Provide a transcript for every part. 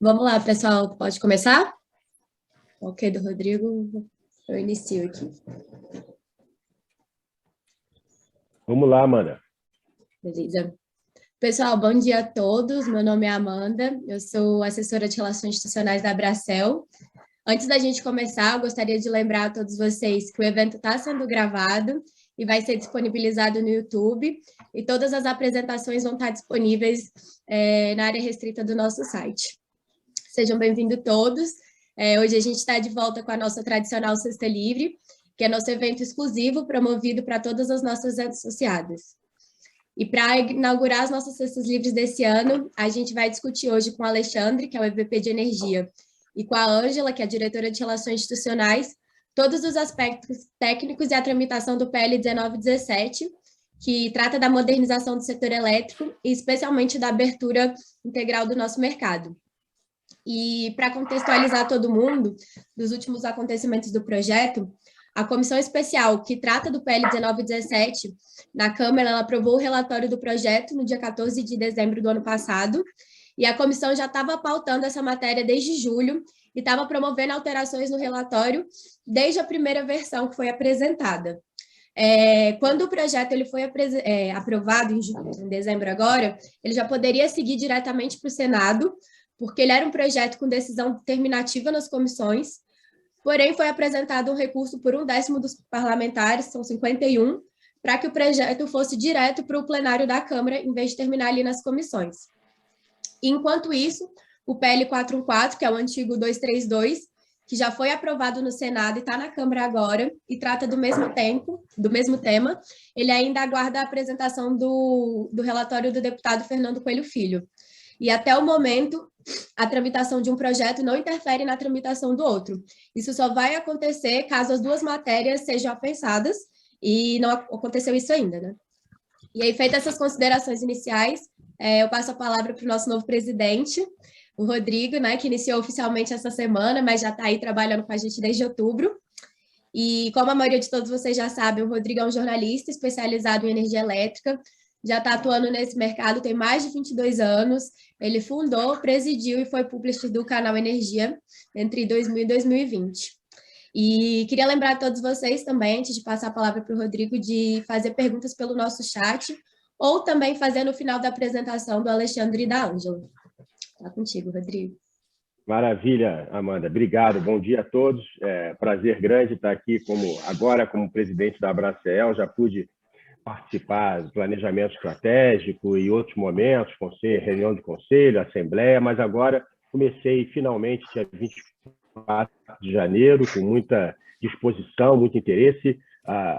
Vamos lá, pessoal. Pode começar? Ok, do Rodrigo, eu inicio aqui. Vamos lá, Amanda. Beleza. Pessoal, bom dia a todos. Meu nome é Amanda, eu sou assessora de Relações Institucionais da Abracel. Antes da gente começar, eu gostaria de lembrar a todos vocês que o evento está sendo gravado e vai ser disponibilizado no YouTube, e todas as apresentações vão estar disponíveis na área restrita do nosso site. Sejam bem-vindos todos. Hoje a gente está de volta com a nossa tradicional Sexta Livre, que é nosso evento exclusivo promovido para todas as nossas associadas. E para inaugurar as nossas Sextas Livres desse ano, a gente vai discutir hoje com o Alexandre, que é o EVP de Energia, e com a Ângela, que é a diretora de Relações Institucionais, todos os aspectos técnicos e a tramitação do PL 1917, que trata da modernização do setor elétrico e especialmente da abertura integral do nosso mercado. E para contextualizar todo mundo dos últimos acontecimentos do projeto, a comissão especial que trata do PL 1917 na Câmara, ela aprovou o relatório do projeto no dia 14 de dezembro do ano passado, e a comissão já estava pautando essa matéria desde julho e estava promovendo alterações no relatório desde a primeira versão que foi apresentada. Quando o projeto ele foi aprovado em dezembro agora, ele já poderia seguir diretamente para o Senado, porque ele era um projeto com decisão determinativa nas comissões, porém foi apresentado um recurso por 1/10 dos parlamentares, são 51, para que o projeto fosse direto para o plenário da Câmara, em vez de terminar ali nas comissões. Enquanto isso, o PL 414, que é o antigo 232, que já foi aprovado no Senado e está na Câmara agora, e trata do mesmo tema, ele ainda aguarda a apresentação do relatório do deputado Fernando Coelho Filho. E até o momento, a tramitação de um projeto não interfere na tramitação do outro. Isso só vai acontecer caso as duas matérias sejam apensadas, e não aconteceu isso ainda, né? E aí, feitas essas considerações iniciais, eu passo a palavra para o nosso novo presidente, o Rodrigo, né, que iniciou oficialmente essa semana, mas já está aí trabalhando com a gente desde outubro. E como a maioria de todos vocês já sabem, o Rodrigo é um jornalista especializado em energia elétrica, já está atuando nesse mercado tem mais de 22 anos. Ele fundou, presidiu e foi publisher do canal Energia entre 2000 e 2020. E queria lembrar a todos vocês também, antes de passar a palavra para o Rodrigo, de fazer perguntas pelo nosso chat, ou também fazer no final da apresentação do Alexandre e da Ângela. Está contigo, Rodrigo. Maravilha, Amanda. Obrigado. Bom dia a todos. Prazer grande estar aqui agora como presidente da Abracel. Já pude participar do planejamento estratégico e outros momentos, reunião de conselho, assembleia, mas agora comecei finalmente dia 24 de janeiro, com muita disposição, muito interesse.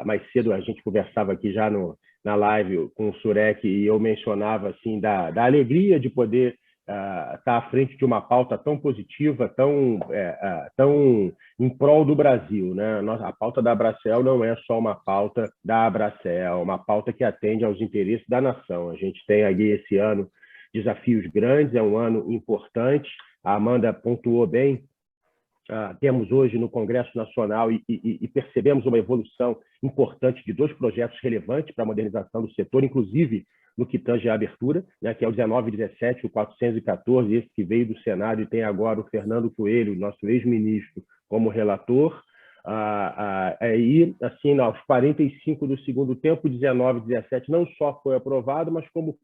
Mais cedo a gente conversava aqui já na live com o Surek e eu mencionava assim da alegria de poder estar à frente de uma pauta tão positiva, tão em prol do Brasil, né? A pauta da Abracel não é só uma pauta da Abracel, é uma pauta que atende aos interesses da nação. A gente tem aí esse ano desafios grandes, é um ano importante. A Amanda pontuou bem. Temos hoje no Congresso Nacional e percebemos uma evolução importante de 2 projetos relevantes para a modernização do setor, inclusive no que tange à abertura, né, que é o 1917, o 414, esse que veio do Senado e tem agora o Fernando Coelho, nosso ex-ministro, como relator. E, assim, aos 45 do segundo tempo, o 1917 não só foi aprovado, mas como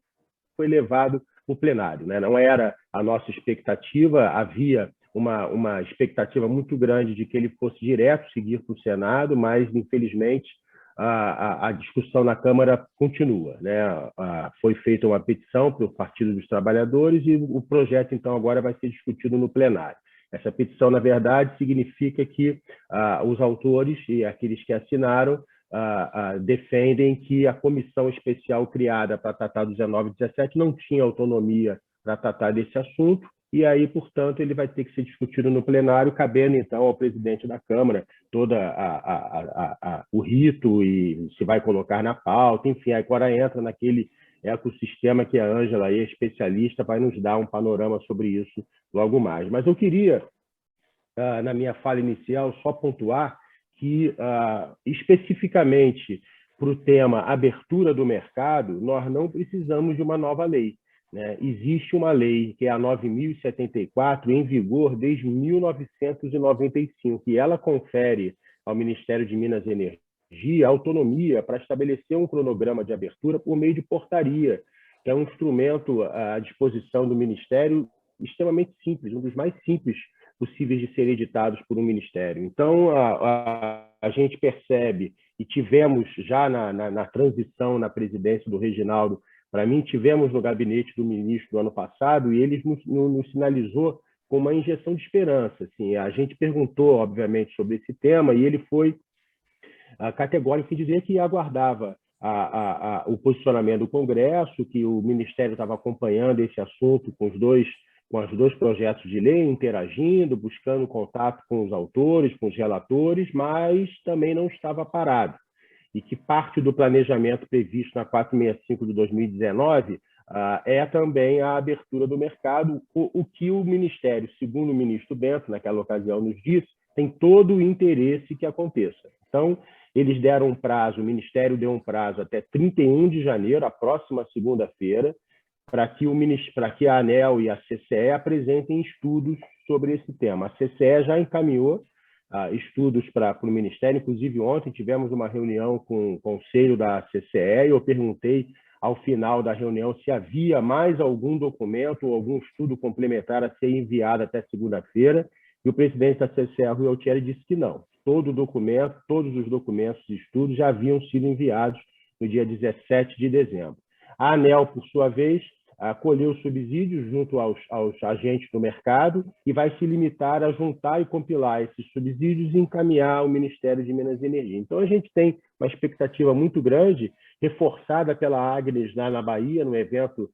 foi levado para o plenário, né? Não era a nossa expectativa, havia uma expectativa muito grande de que ele fosse direto seguir para o Senado, mas, infelizmente, a discussão na Câmara continua, né? Foi feita uma petição pelo Partido dos Trabalhadores e o projeto, então, agora vai ser discutido no plenário. Essa petição, na verdade, significa que os autores e aqueles que assinaram defendem que a comissão especial criada para tratar do 1917 não tinha autonomia para tratar desse assunto, e aí, portanto, ele vai ter que ser discutido no plenário, cabendo, então, ao presidente da Câmara todo o rito e se vai colocar na pauta, enfim, agora entra naquele ecossistema que a Ângela, especialista, vai nos dar um panorama sobre isso logo mais. Mas eu queria, na minha fala inicial, só pontuar que, especificamente para o tema abertura do mercado, nós não precisamos de uma nova lei. né? Existe uma lei, que é a 9.074, em vigor desde 1995, e ela confere ao Ministério de Minas e Energia autonomia para estabelecer um cronograma de abertura por meio de portaria, que é um instrumento à disposição do Ministério extremamente simples, um dos mais simples possíveis de serem editados por um ministério. Então, a gente percebe, e tivemos já na transição na presidência do Reginaldo, para mim, tivemos no gabinete do ministro do ano passado, e ele nos sinalizou com uma injeção de esperança. Assim, a gente perguntou, obviamente, sobre esse tema, e ele foi categórico em dizer que aguardava o posicionamento do Congresso, que o Ministério estava acompanhando esse assunto com os dois projetos de lei, interagindo, buscando contato com os autores, com os relatores, mas também não estava parado. E que parte do planejamento previsto na 465 de 2019 é também a abertura do mercado, o que o Ministério, segundo o ministro Bento, naquela ocasião, nos disse, tem todo o interesse que aconteça. Então, eles deram um prazo, o Ministério deu um prazo até 31 de janeiro, a próxima segunda-feira, para que a ANEEL e a CCE apresentem estudos sobre esse tema. A CCE já encaminhou estudos para o Ministério, inclusive ontem tivemos uma reunião com o conselho da CCE e eu perguntei ao final da reunião se havia mais algum documento ou algum estudo complementar a ser enviado até segunda-feira, e o presidente da CCE, Rui Altieri, disse que não. Todos os documentos e estudos já haviam sido enviados no dia 17 de dezembro. A ANEEL, por sua vez, colheu subsídios junto aos agentes do mercado e vai se limitar a juntar e compilar esses subsídios e encaminhar ao Ministério de Minas e Energia. Então, a gente tem uma expectativa muito grande, reforçada pela Agnes na Bahia, no evento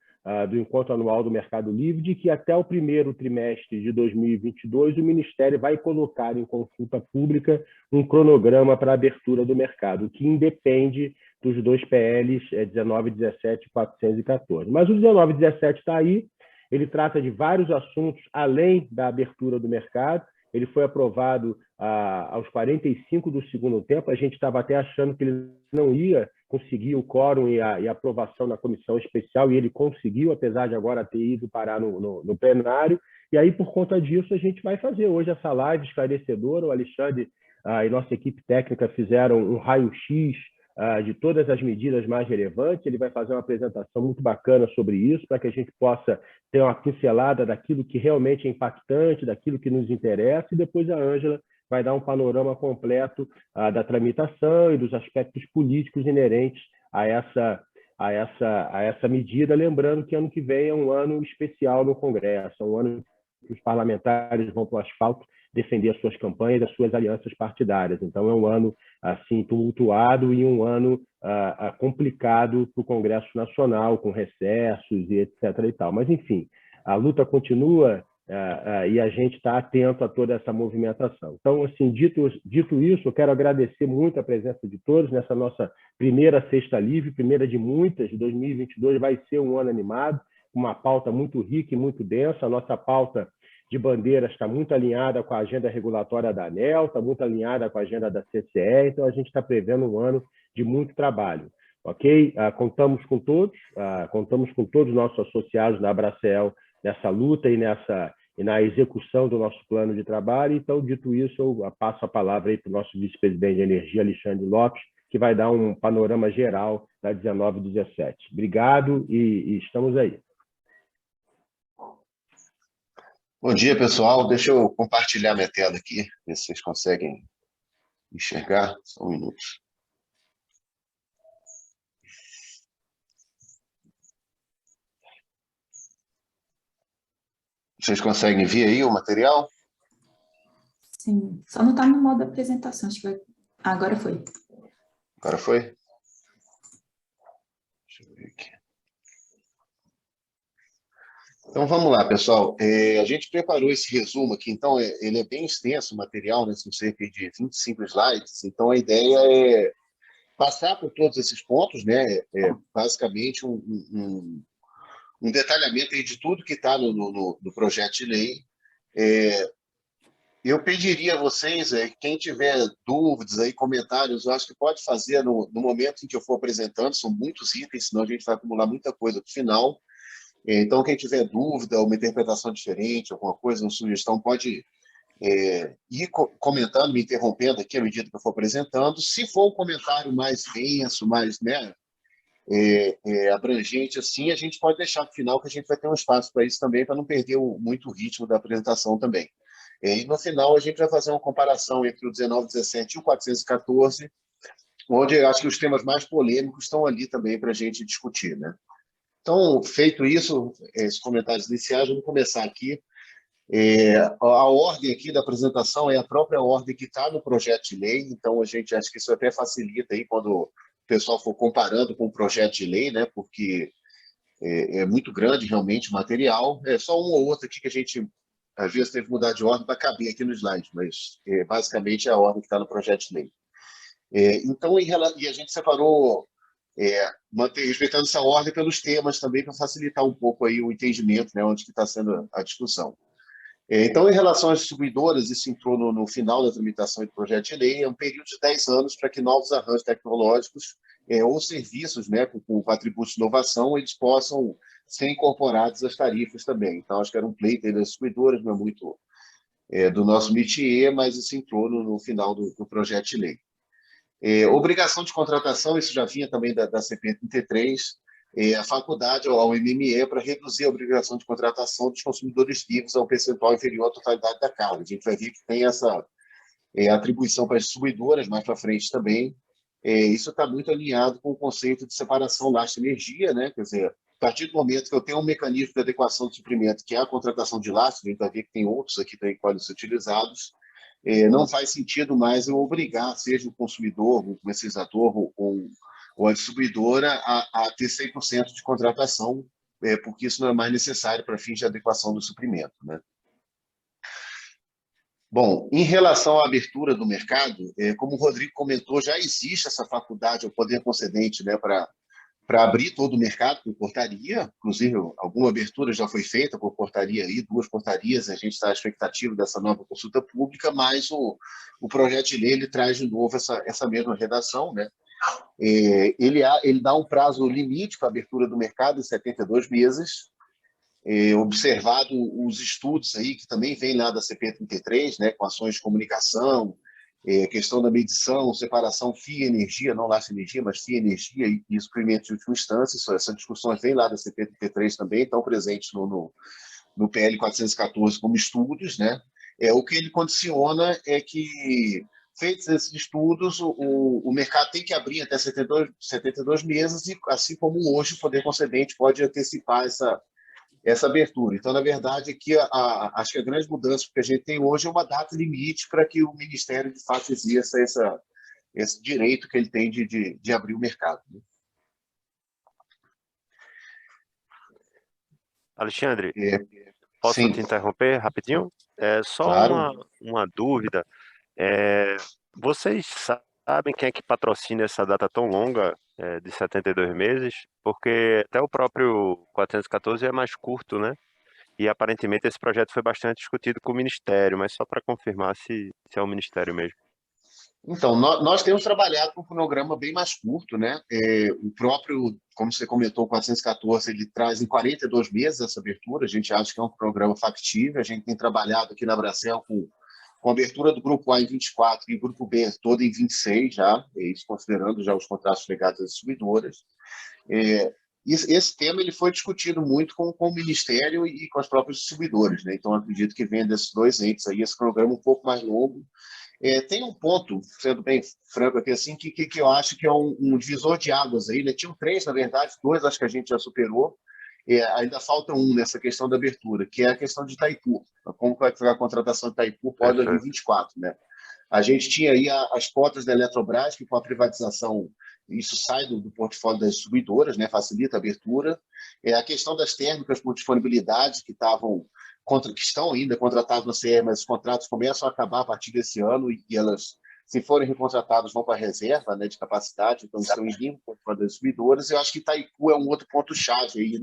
do Encontro Anual do Mercado Livre, de que até o primeiro trimestre de 2022 o Ministério vai colocar em consulta pública um cronograma para a abertura do mercado, que independe dos dois PLs 1917 e 414. Mas o 1917 está aí, ele trata de vários assuntos além da abertura do mercado, ele foi aprovado aos 45 do segundo tempo, a gente estava até achando que ele não ia conseguir o quórum e a aprovação na comissão especial, e ele conseguiu, apesar de agora ter ido parar no plenário, e aí, por conta disso, a gente vai fazer hoje essa live esclarecedora. O Alexandre e nossa equipe técnica fizeram um raio-x de todas as medidas mais relevantes, ele vai fazer uma apresentação muito bacana sobre isso, para que a gente possa ter uma pincelada daquilo que realmente é impactante, daquilo que nos interessa, e depois a Ângela vai dar um panorama completo da tramitação e dos aspectos políticos inerentes a essa medida, lembrando que ano que vem é um ano especial no Congresso, é um ano que os parlamentares vão para o asfalto defender as suas campanhas, as suas alianças partidárias. Então, é um ano assim tumultuado e um ano complicado para o Congresso Nacional, com recessos e etc. e tal. Mas, enfim, a luta continua e a gente está atento a toda essa movimentação. Então, assim, dito isso, eu quero agradecer muito a presença de todos nessa nossa primeira Sexta Livre, primeira de muitas. 2022 vai ser um ano animado, uma pauta muito rica e muito densa. A nossa pauta de bandeiras está muito alinhada com a agenda regulatória da ANEEL, está muito alinhada com a agenda da CCE, então a gente está prevendo um ano de muito trabalho. Ok? Contamos com todos os nossos associados da Abracel nessa luta e na execução do nosso plano de trabalho. Então, dito isso, eu passo a palavra para o nosso vice-presidente de Energia, Alexandre Lopes, que vai dar um panorama geral da 19 e 17. Obrigado e estamos aí. Bom dia, pessoal. Deixa eu compartilhar minha tela aqui, ver se vocês conseguem enxergar. Só um minuto. Vocês conseguem ver aí o material? Sim, só não está no modo apresentação. Acho que vai... agora foi. Agora foi? Deixa eu ver aqui. Então, vamos lá, pessoal. A gente preparou esse resumo aqui, então, ele é bem extenso o material, né? São cerca de 25 slides, então a ideia é passar por todos esses pontos, né? Basicamente um detalhamento aí de tudo que está no projeto de lei. Eu pediria a vocês, quem tiver dúvidas, aí, comentários, eu acho que pode fazer no momento em que eu for apresentando, são muitos itens, senão a gente vai acumular muita coisa para o final. Então, quem tiver dúvida, uma interpretação diferente, alguma coisa, uma sugestão, pode ir comentando, me interrompendo aqui à medida que eu for apresentando. Se for um comentário mais denso, mais, né, abrangente, assim, a gente pode deixar para o final, que a gente vai ter um espaço para isso também, para não perder muito o ritmo da apresentação também. E no final, a gente vai fazer uma comparação entre o 1917 e o 414, onde eu acho que os temas mais polêmicos estão ali também para a gente discutir, né? Então, feito isso, esses comentários iniciais, vamos começar aqui. A ordem aqui da apresentação é a própria ordem que está no projeto de lei, então a gente acha que isso até facilita aí quando o pessoal for comparando com o projeto de lei, né? Porque é muito grande realmente o material. É só um ou outro aqui que a gente às vezes teve que mudar de ordem para caber aqui no slide, mas basicamente é a ordem que está no projeto de lei. Então, e a gente separou, respeitando essa ordem pelos temas também, para facilitar um pouco aí o entendimento, né, onde que está sendo a discussão. Então, em relação às distribuidoras, isso entrou no final da tramitação do projeto de lei, é um período de 10 anos para que novos arranjos tecnológicos ou serviços, né, com atributos de inovação, eles possam ser incorporados às tarifas também. Então, acho que era um pleito das distribuidoras, não é muito do nosso métier, mas isso entrou no final do projeto de lei. Obrigação de contratação, isso já vinha também da CP 33, a faculdade ao MME para reduzir a obrigação de contratação dos consumidores livres a um percentual inferior à totalidade da carga. A gente vai ver que tem essa atribuição para as distribuidoras mais para frente também. Isso está muito alinhado com o conceito de separação lastro-energia, né? Quer dizer, a partir do momento que eu tenho um mecanismo de adequação de suprimento, que é a contratação de lastro, a gente vai ver que tem outros aqui também que podem ser utilizados, não faz sentido mais eu obrigar, seja o consumidor, o comercializador ou a distribuidora, a ter 100% de contratação, porque isso não é mais necessário para fins de adequação do suprimento, né? Bom, em relação à abertura do mercado, como o Rodrigo comentou, já existe essa faculdade ao poder concedente, né, para abrir todo o mercado por portaria, inclusive alguma abertura já foi feita por portaria aí, 2 portarias, a gente está à expectativa dessa nova consulta pública, mas o projeto de lei ele traz de novo essa mesma redação, né? Ele dá um prazo limite para a abertura do mercado de 72 meses, observado os estudos aí, que também vem lá da CP33, né, com ações de comunicação, questão da medição, separação FIA-energia, não lastro-energia, mas FIA-energia e suprimento de última instância, essas discussões vêm lá da CP33 também, estão presentes no PL 414 como estudos, né? O que ele condiciona é que, feitos esses estudos, o mercado tem que abrir até 72 meses, e assim como hoje o poder concedente pode antecipar essa abertura. Então, na verdade, aqui acho que a grande mudança que a gente tem hoje é uma data limite para que o Ministério, de fato, exerça esse direito que ele tem de abrir o mercado. Alexandre, posso Sim, te interromper rapidinho? Só claro. uma dúvida. Vocês sabem quem é que patrocina essa data tão longa, de 72 meses? Porque até o próprio 414 é mais curto, né? E aparentemente esse projeto foi bastante discutido com o Ministério, mas só para confirmar se é o Ministério mesmo. Então, nós temos trabalhado com um cronograma bem mais curto, né? O próprio, como você comentou, o 414, ele traz em 42 meses essa abertura, a gente acha que é um programa factível, a gente tem trabalhado aqui na Bracel com a abertura do grupo A em 24 e o grupo B todo em 26 já, isso considerando já os contratos ligados às distribuidoras. Esse tema ele foi discutido muito com o Ministério e com as próprias distribuidoras, né? Então, acredito que venha desses 2 entes aí, esse programa um pouco mais longo. Tem um ponto, sendo bem franco aqui, assim, que eu acho que é um divisor de águas aí, né? Tinham 3, na verdade, 2 acho que a gente já superou, ainda falta um nessa questão da abertura, que é a questão de Itaipu. Como vai ficar a contratação de Itaipu pós 2024, né? A gente tinha aí as cotas da Eletrobras, que com a privatização isso sai do portfólio das distribuidoras, né? Facilita a abertura. A questão das térmicas por disponibilidade, que estão ainda contratadas na CE, mas os contratos começam a acabar a partir desse ano e elas, se forem recontratadas, vão para a reserva, né, de capacidade, então estão em linha com o portfólio das distribuidoras. Eu acho que Itaipu é um outro ponto-chave aí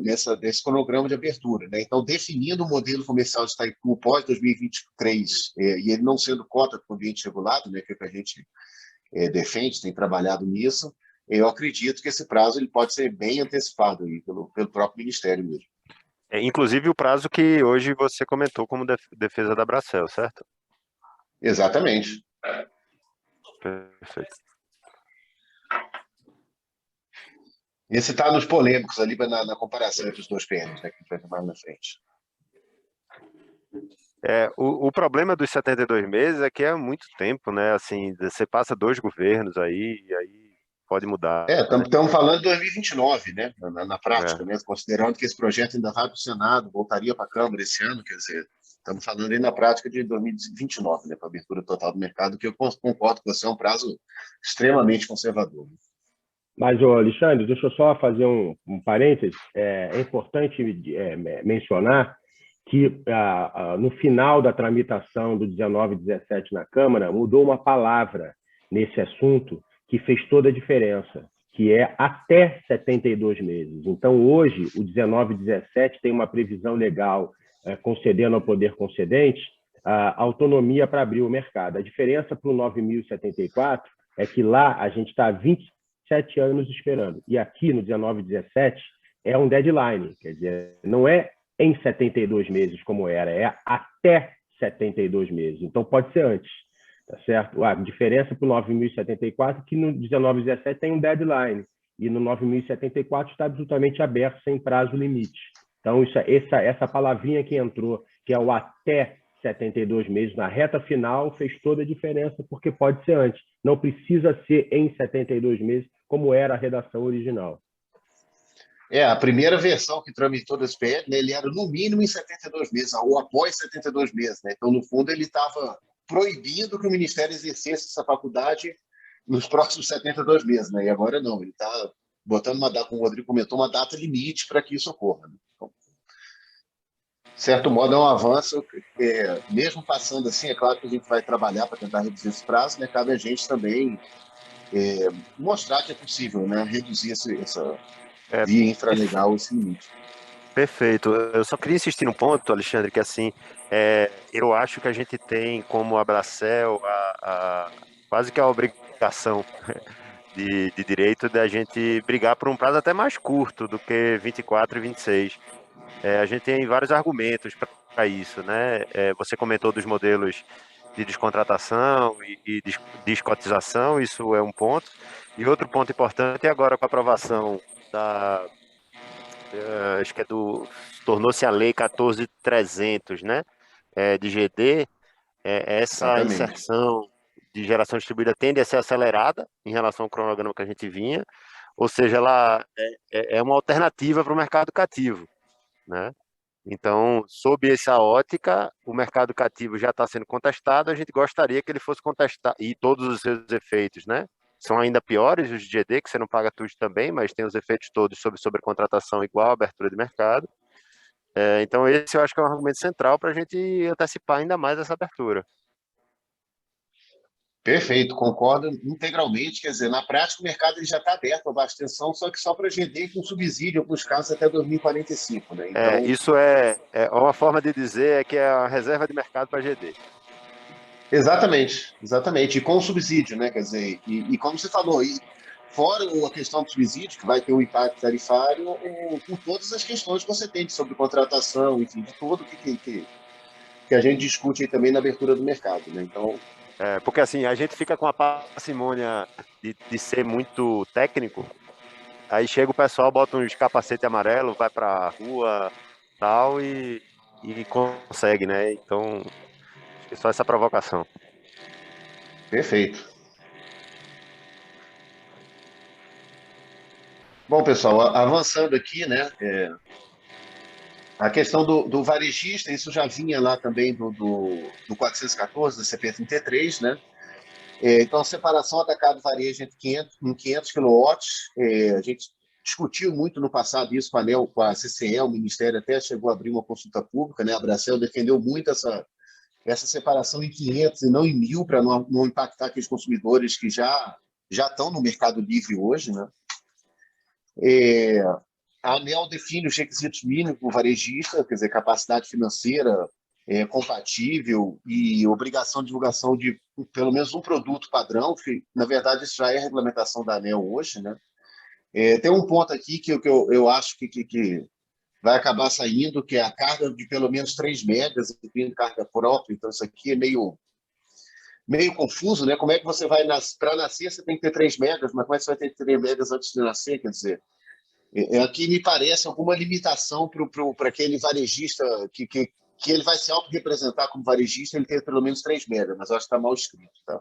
nesse cronograma de abertura, né? Então, definindo o modelo comercial de Itaipu pós 2023, e ele não sendo cota para o ambiente regulado, né, que a gente defende, tem trabalhado nisso, eu acredito que esse prazo ele pode ser bem antecipado aí pelo próprio Ministério mesmo. Inclusive o prazo que hoje você comentou como defesa da Bracel, certo? Exatamente. Perfeito. Esse está nos polêmicos ali na comparação entre os dois PNs, né, que a gente vai ver mais na frente. O problema dos 72 meses é que é muito tempo, né? Assim, você passa 2 governos aí, e aí pode mudar, né? Estamos falando de 2029, né? Na prática, É. né? Considerando que esse projeto ainda vai para o Senado, voltaria para a Câmara esse ano, quer dizer, estamos falando aí na prática de 2029, né? Para a abertura total do mercado, que eu concordo com você, é um prazo extremamente conservador. Mas, Alexandre, deixa eu só fazer um parênteses. É importante mencionar que no final da tramitação do 19 e 17 na Câmara, mudou uma palavra nesse assunto que fez toda a diferença, que é até 72 meses. Então, hoje, o 19 e 17 tem uma previsão legal concedendo ao poder concedente a autonomia para abrir o mercado. A diferença para o 9.074 é que lá a gente está há 27 anos esperando. E aqui, no 19 e 17, é um deadline, quer dizer, não é em 72 meses, como era, é até 72 meses. Então, pode ser antes, tá certo? A diferença para o 9.074 é que no 19 e 17 tem um deadline, e no 9.074 está absolutamente aberto, sem prazo limite. Então, essa palavrinha que entrou, que é o até 72 meses, na reta final, fez toda a diferença, porque pode ser antes. Não precisa ser em 72 meses, como era a redação original. A primeira versão que tramitou desse PL, né, ele era no mínimo em 72 meses, ou após 72 meses. Né? Então, no fundo, ele estava proibindo que o Ministério exercesse essa faculdade nos próximos 72 meses. Né? E agora não, ele está botando uma data, como o Rodrigo comentou, uma data limite para que isso ocorra. Né? Então, de certo modo, é um avanço, mesmo passando assim, é claro que a gente vai trabalhar para tentar reduzir esse prazo, né? Cabe a gente também mostrar que é possível, né? Reduzir essa via infralegal, esse limite. Perfeito. Eu só queria insistir num ponto, Alexandre, que assim, eu acho que a gente tem como a Bracel quase que a obrigação de direito da gente brigar por um prazo até mais curto do que 24 e 26. A gente tem vários argumentos para isso, né? Você comentou dos modelos de descontratação e descotização, isso é um ponto. E outro ponto importante é agora com a aprovação acho que tornou-se a lei 14.300, né? De GD, essa Exatamente. inserção de geração distribuída tende a ser acelerada em relação ao cronograma que a gente vinha, ou seja, ela é uma alternativa para o mercado cativo, né? Então, sob essa ótica, o mercado cativo já está sendo contestado, a gente gostaria que ele fosse contestado, e todos os seus efeitos, né? São ainda piores os de GD, que você não paga tudo também, mas tem os efeitos todos sobre contratação igual, abertura de mercado. Então, esse eu acho que é um argumento central para a gente antecipar ainda mais essa abertura. Perfeito, concordo integralmente. Quer dizer, na prática, o mercado ele já está aberto à baixa tensão, só que só para GD com subsídio, em alguns casos, até 2045. Né? Então, Isso uma forma de dizer que é a reserva de mercado para GD. exatamente, exatamente. E com subsídio, né? Quer dizer, e como você falou, fora a questão do subsídio, que vai ter um impacto tarifário, com todas as questões que você tem sobre contratação, enfim, de tudo que a gente discute aí também na abertura do mercado. Né? Então, porque assim, a gente fica com a parcimônia de ser muito técnico, aí chega o pessoal, bota uns capacete amarelo, vai pra rua tal e consegue, né? Então, acho que só essa provocação. perfeito. Bom, pessoal, avançando aqui, né? A questão do varejista, isso já vinha lá também do 414, da CP33, né? Então, a separação atacado-varejo em 500 quilowatts, a gente discutiu muito no passado isso com a CCE, o Ministério até chegou a abrir uma consulta pública, né? A Bracel defendeu muito essa separação em 500 e não em 1.000, para não impactar aqueles consumidores que já estão no mercado livre hoje, né? A ANEEL define os requisitos mínimos para o varejista, quer dizer, capacidade financeira compatível e obrigação de divulgação de pelo menos um produto padrão, que, na verdade, isso já é a regulamentação da ANEEL hoje, né? Tem um ponto aqui que eu acho que vai acabar saindo, que é a carga de pelo menos 3 megas, incluindo carga própria. Então, isso aqui é meio confuso, né? Como é que você vai para nascer, você tem que ter 3 megas, mas como é que você vai ter 3 megas antes de nascer? Quer dizer, aqui me parece alguma limitação para aquele varejista que ele vai se autorrepresentar como varejista, ele tem pelo menos 3 megas, mas eu acho que está mal escrito. Tá?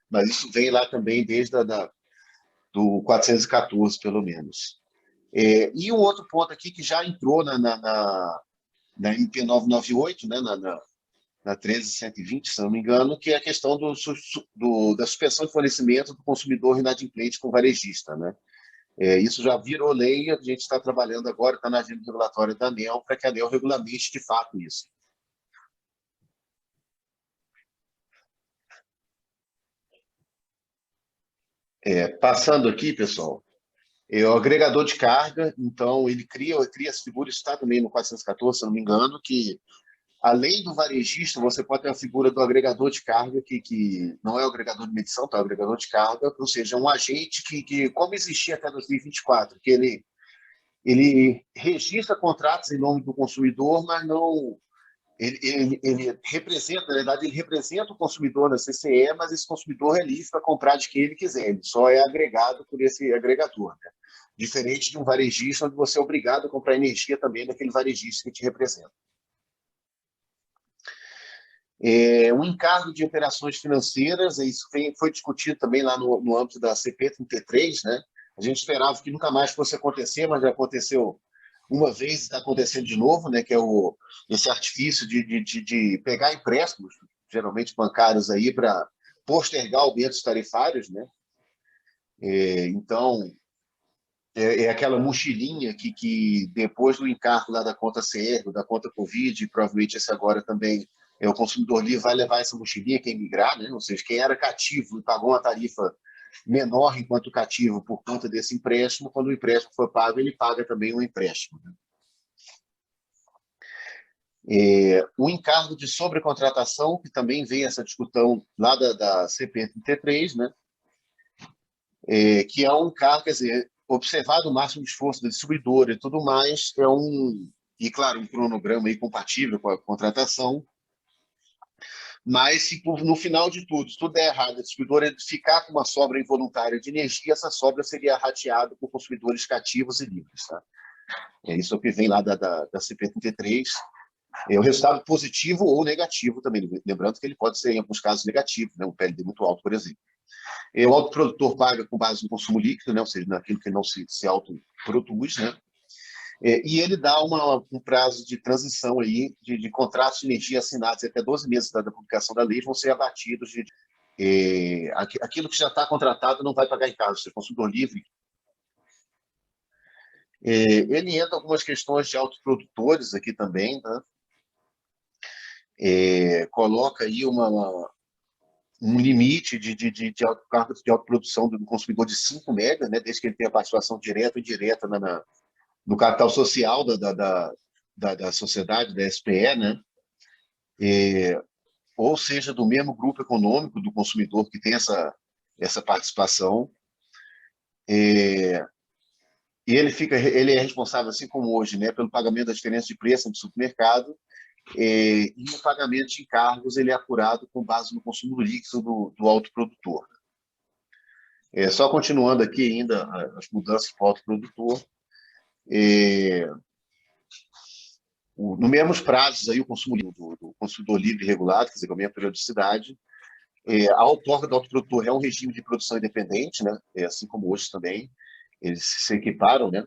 Mas isso vem lá também desde do 414, pelo menos. E um outro ponto aqui que já entrou na MP 998, né, na 13120, se não me engano, que é a questão da suspensão de fornecimento do consumidor inadimplente com varejista. Né? Isso já virou lei, a gente está trabalhando agora, está na agenda regulatória da ANEEL, para que a ANEEL regulamente de fato isso. Passando aqui, pessoal, o agregador de carga, então, ele cria essa figura, está também no 414, se não me engano, que além do varejista, você pode ter a figura do agregador de carga, que não é o agregador de medição, tá? É o agregador de carga, ou seja, um agente que como existia até 2024, que ele registra contratos em nome do consumidor, mas não... Ele representa, na verdade, ele representa o consumidor na CCE, mas esse consumidor é livre para comprar de quem ele quiser, ele só é agregado por esse agregador. Né? Diferente de um varejista, onde você é obrigado a comprar energia também daquele varejista que te representa. O encargo de operações financeiras, isso foi discutido também lá no âmbito da CP 33, né? A gente esperava que nunca mais fosse acontecer, mas já aconteceu uma vez, está acontecendo de novo, né? Que é esse artifício de pegar empréstimos, geralmente bancários, aí para postergar aumentos tarifários, né? Então, aquela mochilinha que depois do encargo lá da conta CR, da conta Covid, e provavelmente esse agora também, o consumidor livre vai levar essa mochilinha, quem migrar, né? Ou seja, quem era cativo e pagou uma tarifa menor enquanto cativo por conta desse empréstimo, quando o empréstimo for pago, ele paga também um empréstimo. Né? O encargo de sobrecontratação, que também vem essa discussão lá da CP 33, né? Que é um encargo, quer dizer, observado o máximo de esforço da distribuidora e tudo mais, e claro, um cronograma aí compatível com a contratação, mas se no final de tudo, se tudo der errado, a distribuidora ficar com uma sobra involuntária de energia, essa sobra seria rateada por consumidores cativos e livres. Tá? Isso é o que vem lá da CP33. O resultado positivo ou negativo também, lembrando que ele pode ser, em alguns casos, negativo, né? Um PLD muito alto, por exemplo. O autoprodutor paga com base no consumo líquido, né? Ou seja, naquilo que não se autoproduz, né? E ele dá um prazo de transição aí de contratos de energia assinados até 12 meses da publicação da lei, vão ser abatidos. Aquilo que já está contratado não vai pagar em casa, se é consumidor livre. Ele entra algumas questões de autoprodutores aqui também, né? Coloca aí um limite de cargas de autoprodução do consumidor de 5 megas, né? Desde que ele tenha participação direta ou indireta no capital social da sociedade, da SPE, né? Ou seja, do mesmo grupo econômico do consumidor que tem essa participação. E ele é responsável, assim como hoje, né, pelo pagamento da diferença de preço no supermercado, e o pagamento de encargos ele é apurado com base no consumo líquido do autoprodutor. Só continuando aqui ainda as mudanças para o autoprodutor, no mesmos prazos aí o consumo do consumidor livre e regulado, quer dizer, com a mesma periodicidade, a outorga do autoprodutor é um regime de produção independente, né? Assim como hoje também, eles se equiparam, né?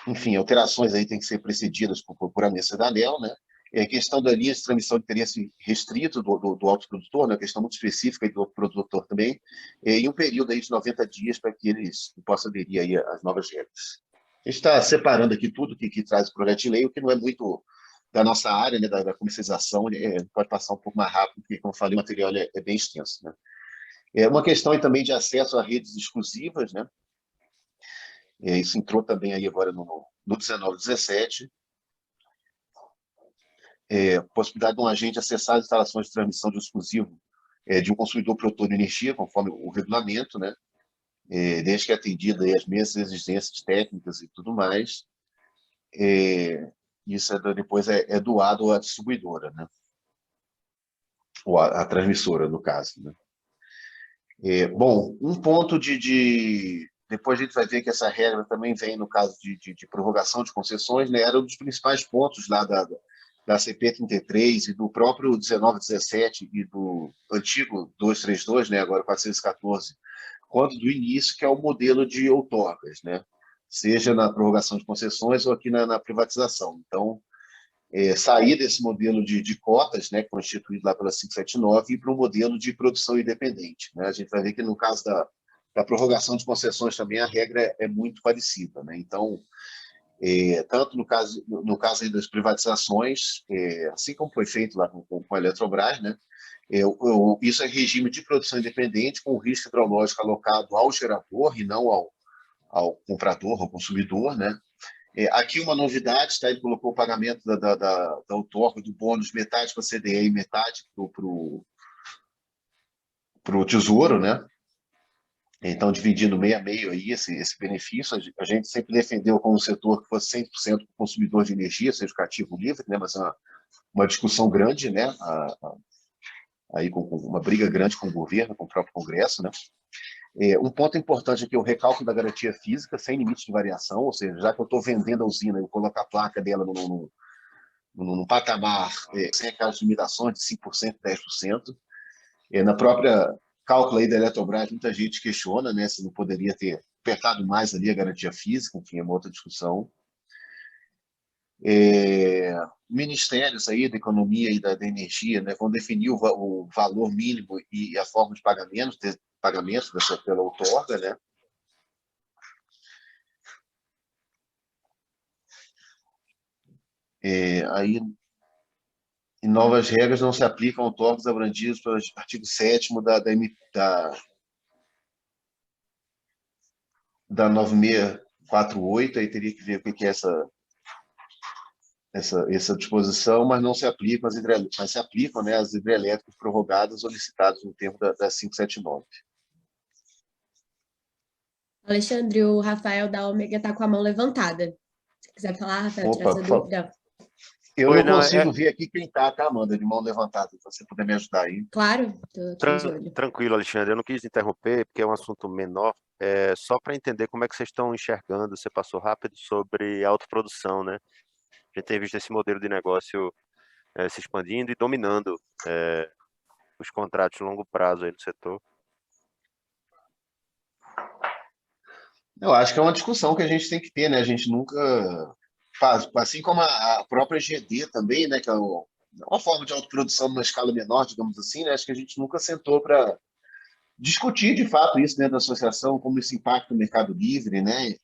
Enfim, alterações aí têm que ser precedidas por anúncio da ANEEL, né? A questão da linha de transmissão de interesse restrito do autoprodutor, né? A questão muito específica do autoprodutor também, e um período aí de 90 dias para que eles possam aderir aí às novas regras. A gente está separando aqui tudo que traz o projeto de lei, o que não é muito da nossa área, né, da comercialização, pode passar um pouco mais rápido, porque, como eu falei, o material é bem extenso. Né? Uma questão também de acesso a redes exclusivas, né? Isso entrou também aí agora no 19, 17. possibilidade de um agente acessar as instalações de transmissão de exclusivo de um consumidor produtor de energia, conforme o regulamento, né? Desde que atendida aí as mesmas exigências técnicas e tudo mais. Isso depois é doado à distribuidora, né? Ou à transmissora, no caso, né? Bom, um ponto depois a gente vai ver que essa regra também vem no caso de prorrogação de concessões, né? Era um dos principais pontos lá da CP 33 e do próprio 1917 e do antigo 232, né? Agora 414, quanto do início, que é o modelo de outorgas, né? Seja na prorrogação de concessões ou aqui na privatização. Então, sair desse modelo de cotas, né, constituído lá pela 579, e ir para um modelo de produção independente, né? A gente vai ver que no caso da prorrogação de concessões também a regra é muito parecida, né? Então, tanto no caso aí das privatizações, assim como foi feito lá com a Eletrobras, né? Isso é regime de produção independente com o risco hidrológico alocado ao gerador e não ao comprador, ao consumidor, né? Aqui uma novidade, tá? Ele colocou o pagamento da outorga do bônus, metade para a CDE e metade para o Tesouro, né? Então, dividindo meio a meio aí esse benefício. A gente sempre defendeu como setor que fosse 100% consumidor de energia, seja o cativo livre, né? Mas é uma discussão grande, né? Aí com uma briga grande com o governo, com o próprio Congresso, né? Um ponto importante aqui é o recálculo da garantia física, sem limite de variação, ou seja, já que eu estou vendendo a usina, eu coloco a placa dela num patamar sem aquelas limitações de 5%, 10%. Na própria cálculo aí da Eletrobras, muita gente questiona, né, se não poderia ter apertado mais ali a garantia física, enfim, é uma outra discussão. Ministérios aí da economia e da energia, né, vão definir o valor mínimo e a forma de pagamento pela outorga, né? Aí, em novas regras, não se aplicam outorgas abrangidos pelo artigo 7º da 9648, aí teria que ver o que é essa disposição, mas não se aplicam mas se aplicam, né, as hidrelétricas prorrogadas ou licitadas no tempo da 579. Alexandre, o Rafael da Ômega está com a mão levantada. Se quiser falar, Rafael, tirar Opa, essa dúvida. eu Oi, não não, consigo ver aqui quem tá, Amanda, de mão levantada. Se você puder me ajudar aí. Claro, estou aqui de olho. tranquilo, Alexandre. Eu não quis interromper, porque é um assunto menor, só para entender como é que vocês estão enxergando. Você passou rápido sobre autoprodução, né? A gente tem visto esse modelo de negócio se expandindo e dominando os contratos de longo prazo aí no setor. Eu acho que é uma discussão que a gente tem que ter, né? A gente nunca faz, assim como a própria GD também, né? Que é uma forma de autoprodução numa escala menor, digamos assim, né? Acho que a gente nunca sentou para discutir de fato isso dentro da associação, como isso impacta o mercado livre, né?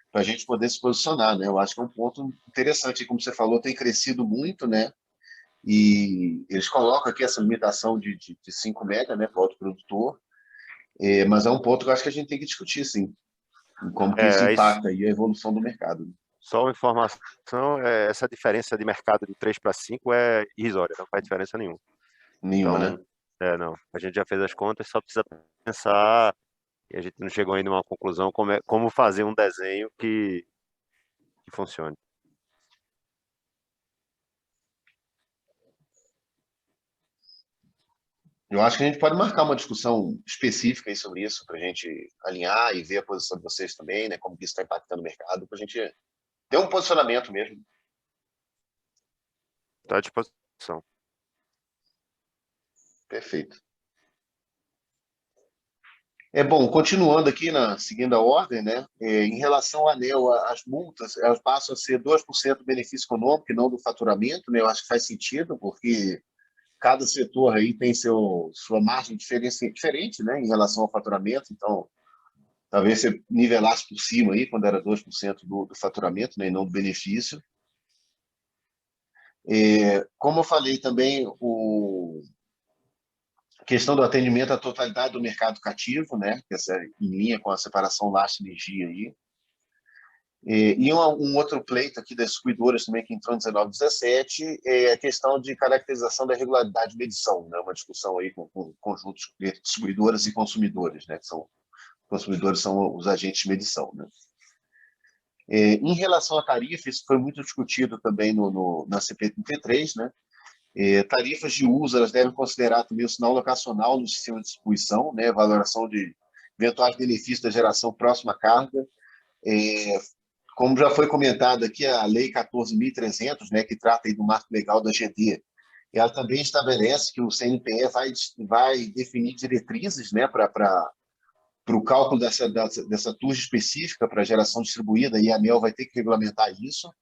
Para a gente poder se posicionar, né? Eu acho que é um ponto interessante, como você falou, tem crescido muito, né? E eles colocam aqui essa limitação de 5 mega, né, para o autoprodutor, mas é um ponto que eu acho que a gente tem que discutir, sim, em como que isso Isso, impacta aí a evolução do mercado. só uma informação, essa diferença de mercado de 3 para 5 é irrisória, não faz diferença nenhuma. Nenhuma, Então, né? não, a gente já fez as contas, só precisa pensar, e a gente não chegou ainda a uma conclusão, como fazer um desenho que funcione. Eu acho que a gente pode marcar uma discussão específica aí sobre isso, para a gente alinhar e ver a posição de vocês também, né? Como que isso está impactando o mercado, para a gente ter um posicionamento mesmo. Está à disposição. Perfeito. Bom, continuando aqui, seguindo a ordem, né? Em relação ao ANEEL, as multas elas passam a ser 2% do benefício econômico e não do faturamento, né? Eu acho que faz sentido, porque cada setor aí tem sua margem diferente, né, em relação ao faturamento. Então, talvez você nivelasse por cima aí, quando era 2% do faturamento, né, e não do benefício. Como eu falei também, a questão do atendimento à totalidade do mercado cativo, né, que é em linha com a separação lastro-energia aí. E um outro pleito aqui das distribuidoras também que entrou em 19 e 17 é a questão de caracterização da regularidade de medição, né? Uma discussão aí com conjuntos de distribuidoras e consumidores, né? Consumidores são os agentes de medição, né? Em relação à tarifa, isso foi muito discutido também na CP33, né? Tarifas de uso, elas devem considerar também o sinal locacional no sistema de distribuição, né? Valoração de eventuais benefícios da geração próxima à carga. Como já foi comentado aqui, a Lei 14.300, né, que trata aí do marco legal da GD, ela também estabelece que o CNPE vai definir diretrizes, né, para o cálculo dessa TUJ específica para geração distribuída, e a ANEEL vai ter que regulamentar isso.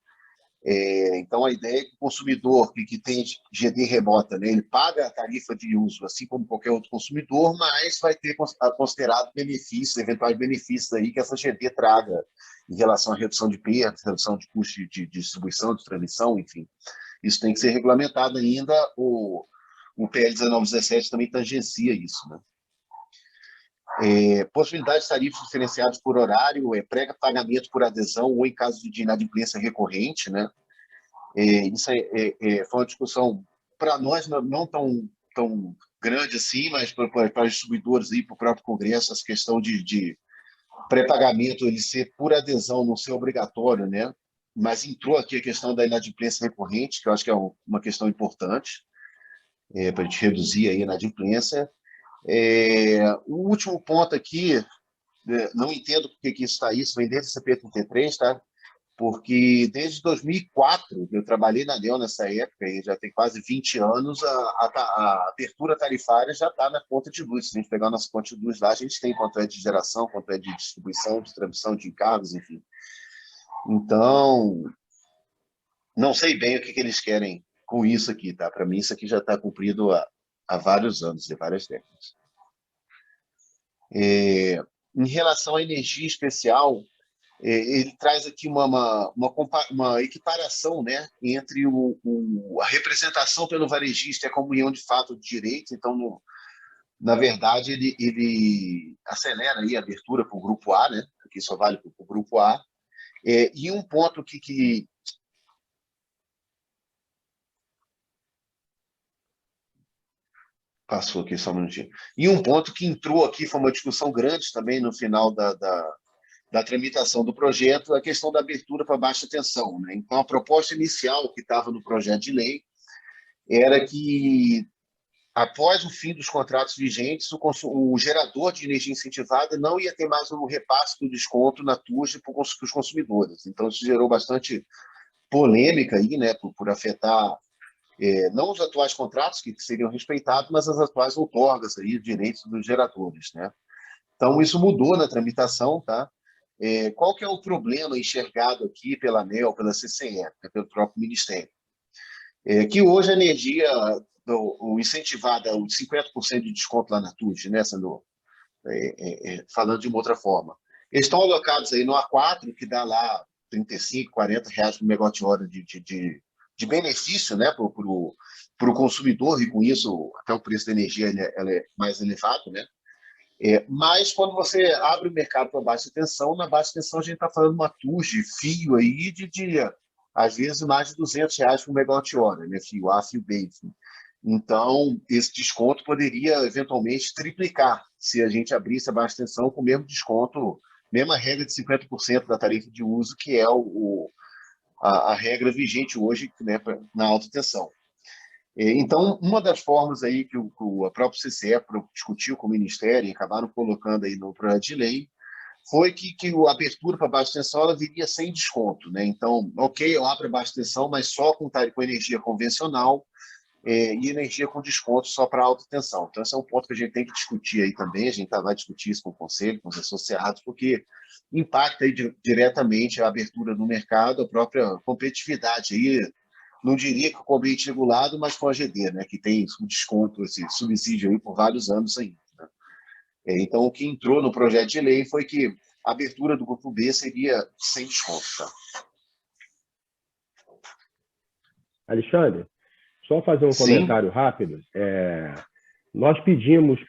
Então, a ideia é que o consumidor que tem GD remota, né, ele paga a tarifa de uso, assim como qualquer outro consumidor, mas vai ter considerado benefícios, eventuais benefícios aí que essa GD traga em relação à redução de perdas, redução de custo de distribuição, de transmissão, enfim. Isso tem que ser regulamentado ainda. O PL 1917 também tangencia isso, né? Possibilidade de tarifas diferenciadas por horário, pré-pagamento por adesão ou em caso de inadimplência recorrente, né? Isso foi uma discussão, para nós, não tão grande assim, mas para os distribuidores e para o próprio Congresso, essa questão de pré-pagamento ele ser por adesão, não ser obrigatório, né? Mas entrou aqui a questão da inadimplência recorrente, que eu acho que é uma questão importante, para a gente reduzir aí a inadimplência. O último ponto aqui, não entendo por que isso está isso, vem desde a CP33, tá? Porque desde 2004, eu trabalhei na ANEEL nessa época, e já tem quase 20 anos, a abertura tarifária já está na conta de luz. Se a gente pegar a nossa conta de luz lá, a gente tem quanto é de geração, quanto é de distribuição, de transmissão, de encargos, enfim. Então, não sei bem o que eles querem com isso aqui, tá? Para mim, isso aqui já está cumprido há vários anos, várias décadas. Em relação à energia especial, ele traz aqui uma equiparação, né, entre a representação pelo varejista e a comunhão de fato de direitos. Então, na verdade, ele acelera aí a abertura para o Grupo A, né, aqui só vale para o Grupo A. E um ponto que passou aqui só um minutinho. E um ponto que entrou aqui, foi uma discussão grande também no final da tramitação do projeto, a questão da abertura para baixa tensão, né? Então, a proposta inicial que estava no projeto de lei era que, após o fim dos contratos vigentes, o gerador de energia incentivada não ia ter mais o repasse do desconto na TUJ para os consumidores. Então, isso gerou bastante polêmica aí, né, por afetar não os atuais contratos que seriam respeitados, mas as atuais outorgas aí, direitos dos geradores, né? Então, isso mudou na tramitação, tá? Qual que é o problema enxergado aqui pela ANEEL, pela CCE, né, pelo próprio Ministério? Que hoje a energia incentivada, os 50% de desconto lá na TUJ, né, falando de uma outra forma, eles estão alocados aí no A4, que dá lá R$35, R$40 por megawatt-hora de benefício, né, para o consumidor, e com isso até o preço da energia ela é mais elevado, né? Mas quando você abre o mercado para baixa tensão, na baixa tensão a gente está falando de uma TUJ, fio aí de às vezes mais de R$200 por megawatt-hora, né? Fio A, fio B, enfim. Então, esse desconto poderia eventualmente triplicar se a gente abrisse a baixa tensão com o mesmo desconto, mesma regra de 50% da tarifa de uso, que é a regra vigente hoje, né, na alta tensão. Então, uma das formas aí que a própria CCE discutiu com o Ministério e acabaram colocando aí no projeto de lei foi que a abertura para baixa tensão ela viria sem desconto, né? Então, ok, eu abro a baixa tensão, mas só com energia convencional e energia com desconto só para alta tensão. Então, esse é um ponto que a gente tem que discutir aí também, a gente vai discutir isso com o Conselho, com os associados, porque impacta aí diretamente a abertura do mercado, a própria competitividade aí, não diria que com o ambiente regulado, mas com a GD, né, que tem o desconto, esse subsídio aí por vários anos ainda. Né? Então, o que entrou no projeto de lei foi que a abertura do Grupo B seria sem desconto. Tá? Alexandre, só fazer um comentário rápido. Nós pedimos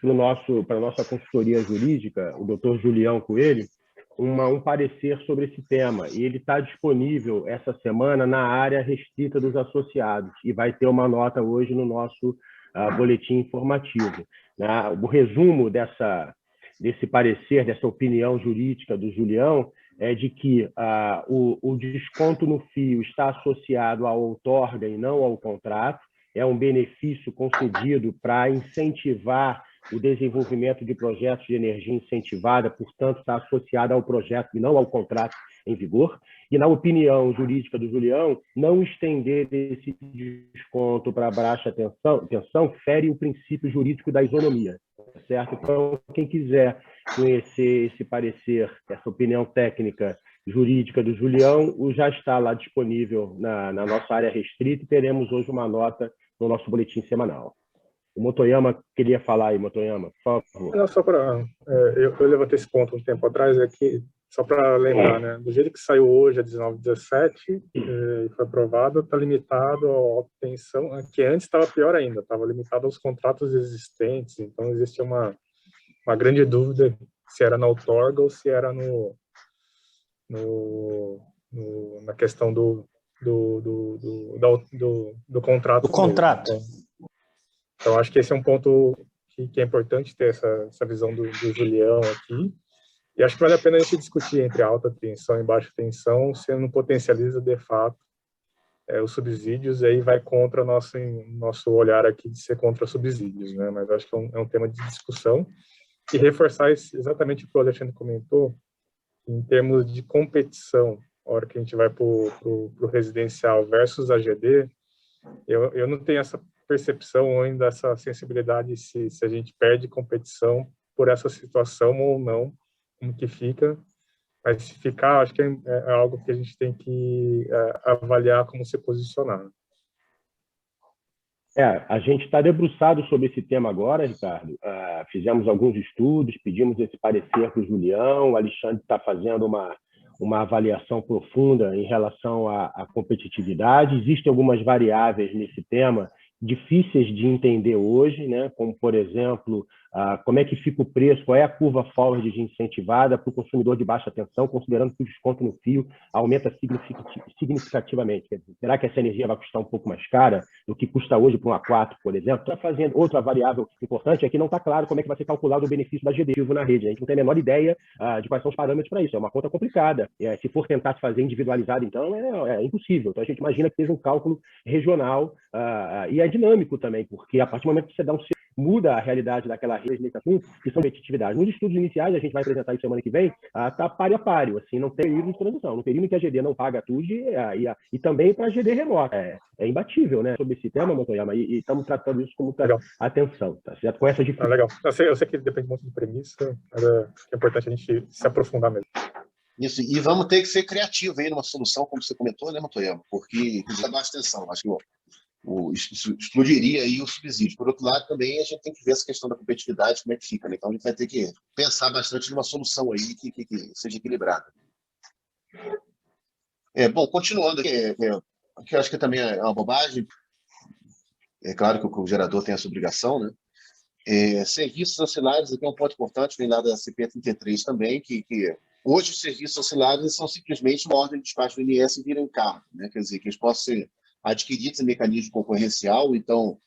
para a nossa consultoria jurídica, o doutor Julião Coelho, um parecer sobre esse tema, e ele está disponível essa semana na área restrita dos associados, e vai ter uma nota hoje no nosso boletim informativo, né? O resumo desse parecer, dessa opinião jurídica do Julião, é de que o desconto no fio está associado à outorga e não ao contrato, é um benefício concedido para incentivar o desenvolvimento de projetos de energia incentivada, portanto, está associado ao projeto e não ao contrato em vigor. E, na opinião jurídica do Julião, não estender esse desconto para baixa tensão fere o princípio jurídico da isonomia. Certo? Então, quem quiser conhecer esse parecer, essa opinião técnica jurídica do Julião, já está lá disponível na nossa área restrita, e teremos hoje uma nota no nosso boletim semanal. O Motoyama queria falar aí, Motoyama, por favor. Não, só para... eu levantei esse ponto um tempo atrás, só para lembrar, né? Do jeito que saiu hoje, a 1917, e foi aprovado, está limitado à alta tensão, que antes estava pior ainda, estava limitado aos contratos existentes, então existia uma grande dúvida se era na outorga ou se era na questão do contrato. Do contrato. Então, acho que esse é um ponto que é importante ter essa visão do Julião aqui. E acho que vale a pena a gente discutir entre alta tensão e baixa tensão, se não potencializa, de fato, os subsídios, e aí vai contra nosso olhar aqui de ser contra subsídios, né? Mas acho que é um tema de discussão. E reforçar exatamente o que o Alexandre comentou, em termos de competição, a hora que a gente vai para o residencial versus AGD, eu não tenho essa percepção ainda, essa sensibilidade se a gente perde competição por essa situação ou não, como que fica. Mas se ficar, acho que é algo que a gente tem que avaliar como se posicionar. A gente está debruçado sobre esse tema agora, Ricardo. Fizemos alguns estudos, pedimos esse parecer para o Julião, o Alexandre está fazendo uma avaliação profunda em relação à competitividade. Existem algumas variáveis nesse tema difíceis de entender hoje, né? Como, por exemplo, como é que fica o preço, qual é a curva forward de incentivada para o consumidor de baixa tensão, considerando que o desconto no fio aumenta significativamente. Será que essa energia vai custar um pouco mais cara do que custa hoje para um A4, por exemplo? Está fazendo outra variável importante é que não está claro como é que vai ser calculado o benefício da GD na rede. A gente não tem a menor ideia de quais são os parâmetros para isso. É uma conta complicada. Se for tentar se fazer individualizado, então, é impossível. Então, a gente imagina que seja um cálculo regional e é dinâmico também, porque a partir do momento que você muda a realidade daquela rede nesse assunto, que são competitividade. Nos estudos iniciais, a gente vai apresentar isso semana que vem, está páreo a páreo, assim, não tem período de transição. No período em que a GD não paga tudo, e também para a GD remota. É imbatível, né? Sobre esse tema, Motoyama, e estamos tratando isso com muita atenção, tá certo? Com essa dificuldade. Legal. Eu sei que depende muito de premissa, mas é importante a gente se aprofundar mesmo. Isso, e vamos ter que ser criativo aí numa solução, como você comentou, né, Motoyama? Porque precisa baixa tensão. Acho que isso explodiria aí o subsídio. Por outro lado, também a gente tem que ver essa questão da competitividade, como é que fica, né? Então a gente vai ter que pensar bastante numa solução aí que seja equilibrada. Bom, continuando aqui, que eu acho que também é uma bobagem. É claro que o gerador tem essa obrigação, né? Serviços ancilares, aqui é um ponto importante, vem lá da CP33 também, que hoje os serviços ancilares são simplesmente uma ordem de despacho do INS e viram encargo, né? Quer dizer, que eles possam ser adquiridos em mecanismo concorrencial. Então,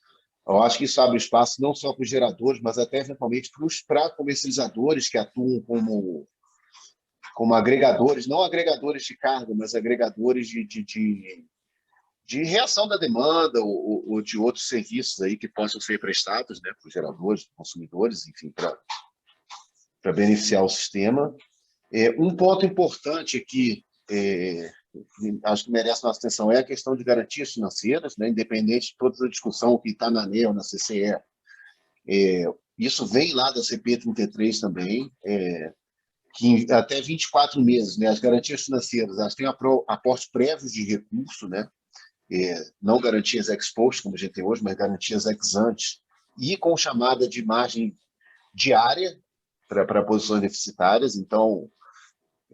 eu acho que isso abre espaço não só para os geradores, mas até eventualmente para comercializadores que atuam como agregadores, não agregadores de carga, mas agregadores de reação da demanda ou de outros serviços aí que possam ser prestados, né, para os geradores, consumidores, enfim, para beneficiar o sistema. Um ponto importante aqui, acho que merece nossa atenção, é a questão de garantias financeiras, né, independente de toda a discussão que está na ANEEL, na CCE. Isso vem lá da CP33 também, que até 24 meses, né, as garantias financeiras, elas têm aporte prévio de recurso, né, não garantias ex post, como a gente tem hoje, mas garantias ex ante, e com chamada de margem diária para posições deficitárias. Então,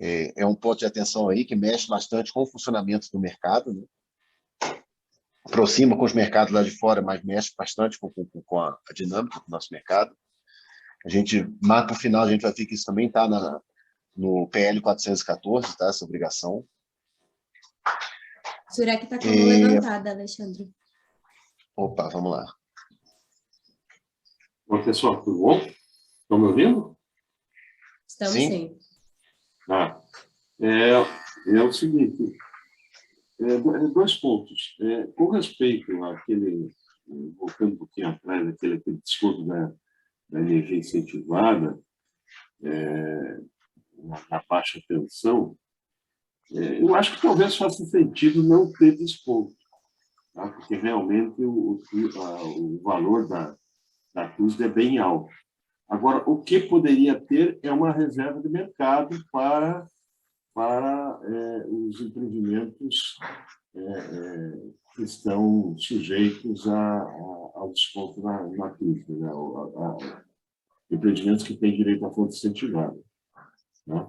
é um ponto de atenção aí que mexe bastante com o funcionamento do mercado, né? Aproxima com os mercados lá de fora, mas mexe bastante com a dinâmica do nosso mercado. A gente, mais para o final, a gente vai ver que isso também está no PL 414, tá? Essa obrigação. Surek está com a mão levantada, Alexandre. Opa, vamos lá. Oi, pessoal, tudo bom? Estão me ouvindo? Estamos sim. É o seguinte, dois pontos. Com respeito àquele, voltando um pouquinho atrás, aquele desconto da energia incentivada, na baixa tensão, eu acho que talvez faça sentido não ter desconto, tá? Porque realmente o valor da CUSD é bem alto. Agora, o que poderia ter é uma reserva de mercado para os empreendimentos que estão sujeitos ao desconto na CUSD, né? Empreendimentos que têm direito à fonte incentivada, né?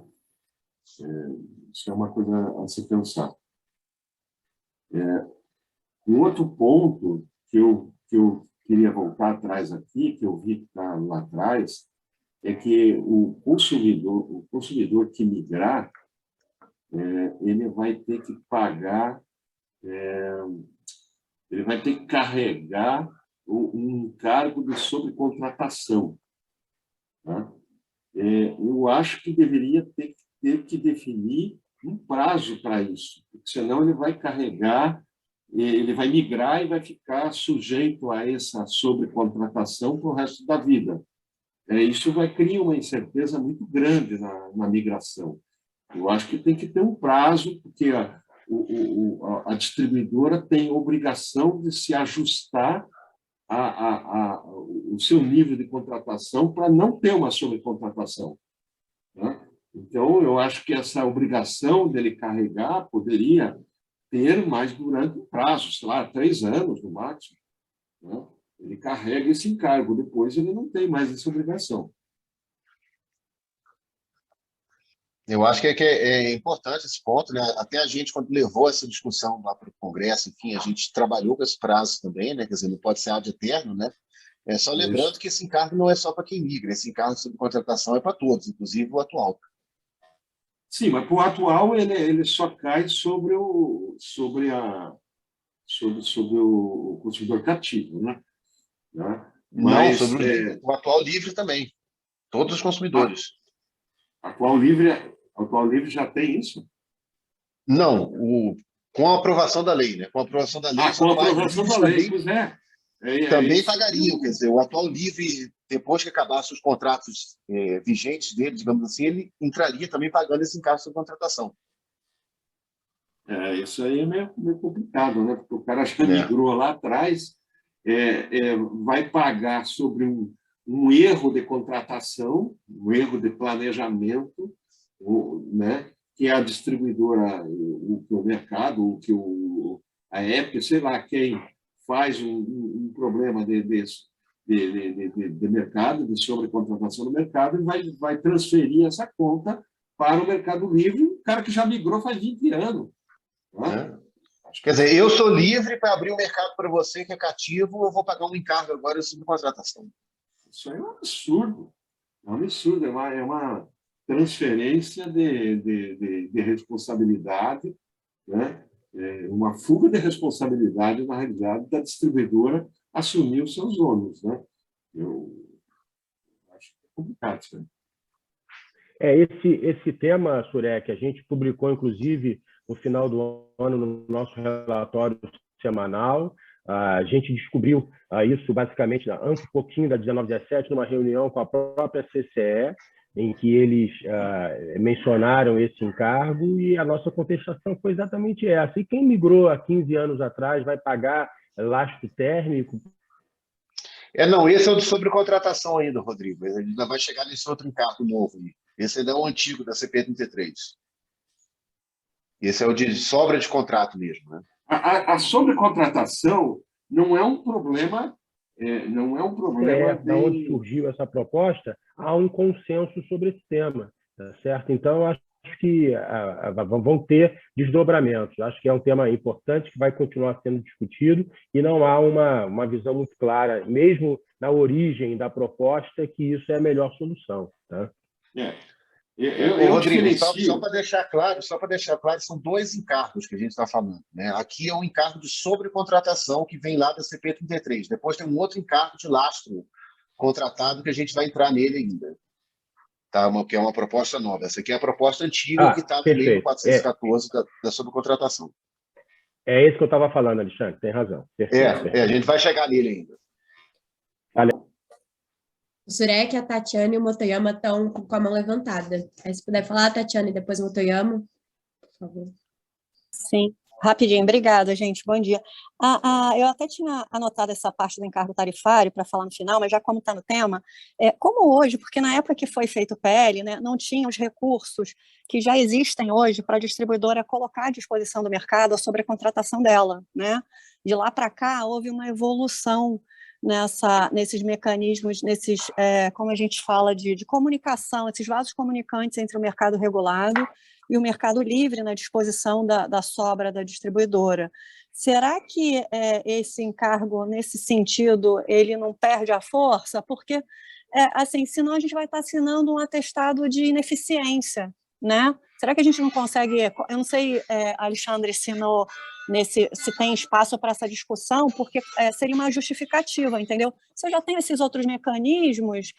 Isso é uma coisa a se pensar. Um outro ponto que eu queria voltar atrás aqui, que eu vi que está lá atrás, é que o consumidor que migrar, ele vai ter que pagar, ele vai ter que carregar um encargo de sobrecontratação, tá? Eu acho que deveria ter que definir um prazo para isso, porque senão ele vai carregar, ele vai migrar e vai ficar sujeito a essa sobrecontratação para o resto da vida. Isso vai criar uma incerteza muito grande na migração. Eu acho que tem que ter um prazo, porque a distribuidora tem obrigação de se ajustar o seu nível de contratação para não ter uma sobrecontratação, né? Então, eu acho que essa obrigação dele carregar poderia ter mais durante um prazo, sei lá, 3 anos no máximo, né? Ele carrega esse encargo, depois ele não tem mais essa obrigação. Eu acho que é importante esse ponto, né? Até a gente, quando levou essa discussão lá para o Congresso, enfim, a gente trabalhou com esse prazo também, né? Quer dizer, não pode ser ad eterno, né? Só lembrando que esse encargo não é só para quem migra, esse encargo de subcontratação é para todos, inclusive o atual. Sim, mas para o atual ele só cai sobre o consumidor cativo, né? Mas, não, sobre o atual livre também, todos os consumidores. Atual livre já tem isso? Não, com a aprovação da lei, né? Com a aprovação da lei. Com a aprovação da lei, pois é. Também pagariam, quer dizer, o atual livre, depois que acabassem os contratos vigentes dele, digamos assim, ele entraria também pagando esse encargo de contratação. Isso aí é meio complicado, né? Porque o cara já migrou lá atrás, vai pagar sobre um erro de contratação, um erro de planejamento, né? Que a distribuidora, o mercado, o que a EP, sei lá, quem faz um problema de mercado, de sobrecontratação do mercado, e vai transferir essa conta para o Mercado Livre, o cara que já migrou faz 20 anos. Né? Quer dizer, eu sou livre para abrir o mercado para você que é cativo, eu vou pagar um encargo agora de subcontratação. Isso aí é um absurdo. É um absurdo, é uma transferência de responsabilidade, né? Uma fuga de responsabilidade, na realidade, da distribuidora assumir os seus ônus, né? Eu acho que é complicado isso aí. Esse tema, Surek, a gente publicou, inclusive, no final do ano, no nosso relatório semanal. A gente descobriu isso, basicamente, antes um pouquinho da 1917, numa reunião com a própria CCE, em que eles mencionaram esse encargo, e a nossa contestação foi exatamente essa. E quem migrou há 15 anos atrás vai pagar lastro térmico? Não, esse é o de sobrecontratação ainda, Rodrigo. Ele ainda vai chegar nesse outro encargo novo. Esse ainda é o antigo, da CP33. Esse é o de sobra de contrato mesmo, né? A sobrecontratação não é um problema. Da onde surgiu essa proposta, há um consenso sobre esse tema, tá certo? Então, eu acho que vão ter desdobramentos. Acho que é um tema importante que vai continuar sendo discutido e não há uma visão muito clara, mesmo na origem da proposta, que isso é a melhor solução. Tá? Rodrigo, só para deixar claro, são 2 encargos que a gente está falando, né? Aqui é um encargo de sobrecontratação que vem lá da CP33. Depois tem um outro encargo de lastro contratado que a gente vai entrar nele ainda. Tá? Que é uma proposta nova. Essa aqui é a proposta antiga que está no meio do 414 da sobrecontratação. É isso que eu estava falando, Alexandre, tem razão. Perfeito. A gente vai chegar nele ainda. O Surek, a Tatiana e o Motoyama estão com a mão levantada. Aí, se puder falar, Tatiana, e depois o Motoyama, por favor. Sim, rapidinho, obrigada, gente, bom dia. Eu até tinha anotado essa parte do encargo tarifário para falar no final, mas já como está no tema, como hoje, porque na época que foi feito o PL, né, não tinha os recursos que já existem hoje para a distribuidora colocar à disposição do mercado sobre a contratação dela, né? De lá para cá, houve uma evolução nesses mecanismos, como a gente fala, de comunicação, esses vasos comunicantes entre o mercado regulado e o mercado livre na disposição da sobra da distribuidora. Será que esse encargo, nesse sentido, ele não perde a força? Porque, assim, senão a gente vai estar assinando um atestado de ineficiência, né? Será que a gente não consegue... Eu não sei, Alexandre, se tem espaço para essa discussão, porque seria uma justificativa, entendeu? Se eu já tenho esses outros mecanismos,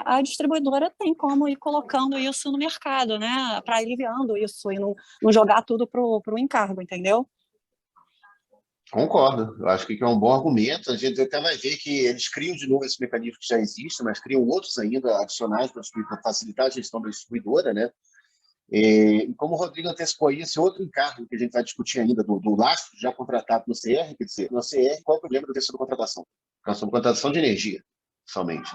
a distribuidora tem como ir colocando isso no mercado, né? Para aliviando isso e não jogar tudo para o encargo, entendeu? Concordo. Eu acho que é um bom argumento. A gente até vai ver que eles criam de novo esse mecanismo que já existe, mas criam outros ainda adicionais para facilitar a gestão da distribuidora, né? E como o Rodrigo antecipou aí, esse outro encargo que a gente vai discutir ainda do lastro já contratado no CR, quer dizer, no CR, qual é o problema da subcontratação? É uma subcontratação de energia, somente.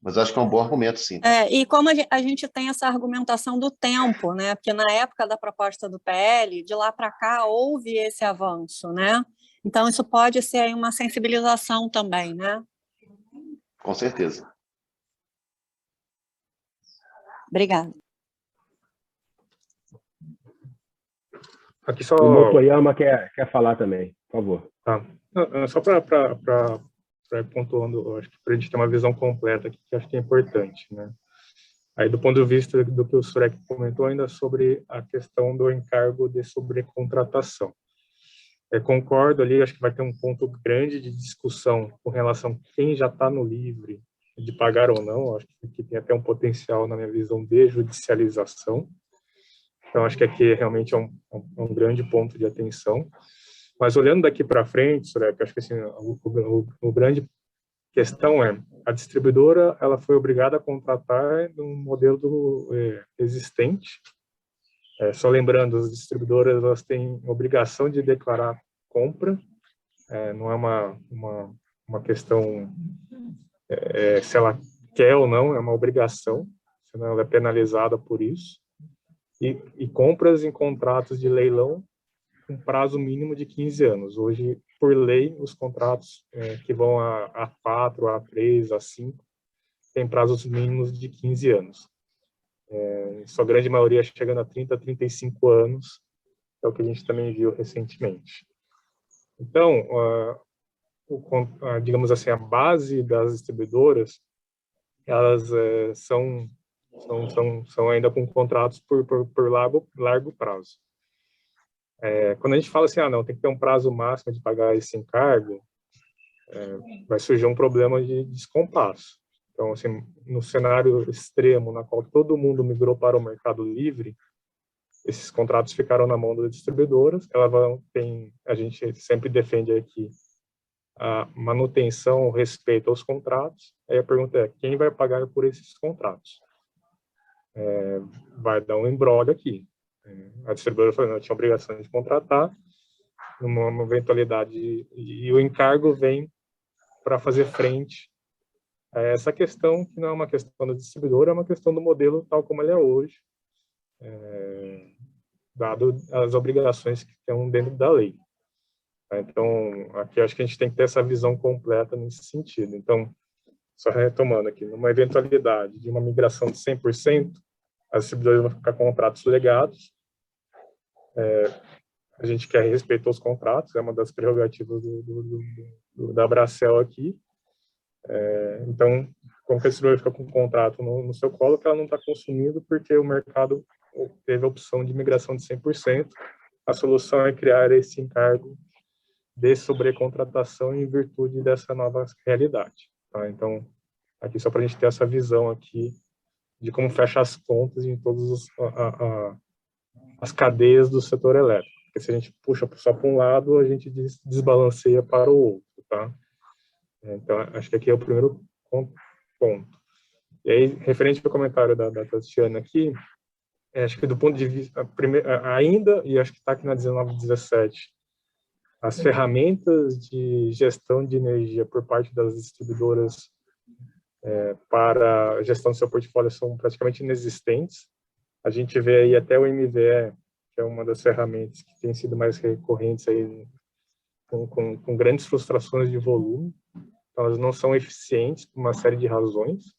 Mas acho que é um bom argumento, sim. E como a gente tem essa argumentação do tempo, né? Porque na época da proposta do PL, de lá para cá, houve esse avanço, né? Então, isso pode ser aí uma sensibilização também, né? Com certeza. Obrigada. Aqui só... O Motoyama quer falar também, por favor. Tá. Só para pontuando, acho que para a gente ter uma visão completa aqui, que acho que é importante, né? Aí, do ponto de vista do que o Surek comentou ainda sobre a questão do encargo de sobrecontratação. Concordo ali, acho que vai ter um ponto grande de discussão com relação a quem já está no livre de pagar ou não. Acho que tem até um potencial, na minha visão, de judicialização. Então, acho que aqui realmente é um grande ponto de atenção. Mas olhando daqui para frente, Surek, acho que assim, o grande questão a distribuidora ela foi obrigada a contratar num modelo existente. Só lembrando, as distribuidoras elas têm obrigação de declarar compra, não é uma questão se ela quer ou não, é uma obrigação, senão ela é penalizada por isso. E compras em contratos de leilão com prazo mínimo de 15 anos. Hoje, por lei, os contratos que vão a 4, a 3, a 5, têm prazos mínimos de 15 anos. Sua grande maioria chegando a 30, 35 anos, é o que a gente também viu recentemente. Então, digamos assim, a base das distribuidoras, elas são ainda com contratos por largo prazo. Quando a gente fala assim, não, tem que ter um prazo máximo de pagar esse encargo, vai surgir um problema de descompasso. Então, assim, no cenário extremo, na qual todo mundo migrou para o mercado livre, esses contratos ficaram na mão das distribuidoras, a gente sempre defende aqui a manutenção, o respeito aos contratos. Aí a pergunta é, quem vai pagar por esses contratos? Vai dar um imbróglio aqui. A distribuidora falou, não, tinha obrigação de contratar, numa eventualidade, e o encargo vem para fazer frente a essa questão, que não é uma questão da distribuidora, é uma questão do modelo tal como ele é hoje, dado as obrigações que estão dentro da lei. Então, aqui acho que a gente tem que ter essa visão completa nesse sentido. Então, só retomando aqui, numa eventualidade de uma migração de 100%, as distribuidoras vão ficar com contratos legados. A gente quer respeitar os contratos, é uma das prerrogativas da Abracel aqui. Então, como que a distribuidora fica com um contrato no seu colo que ela não está consumindo porque o mercado teve a opção de migração de 100%. A solução é criar esse encargo de sobrecontratação em virtude dessa nova realidade. Tá? Então, aqui só para a gente ter essa visão aqui de como fecha as contas em todas as cadeias do setor elétrico. Porque se a gente puxa só para um lado, a gente desbalanceia para o outro. Tá? Então, acho que aqui é o primeiro ponto. E aí, referente ao comentário da Tatiana aqui, acho que do ponto de vista, ainda, e acho que está aqui na 1917, as ferramentas de gestão de energia por parte das distribuidoras para a gestão do seu portfólio são praticamente inexistentes. A gente vê aí até o MVE, que é uma das ferramentas que tem sido mais recorrentes aí, com grandes frustrações de volume. Então, elas não são eficientes por uma série de razões.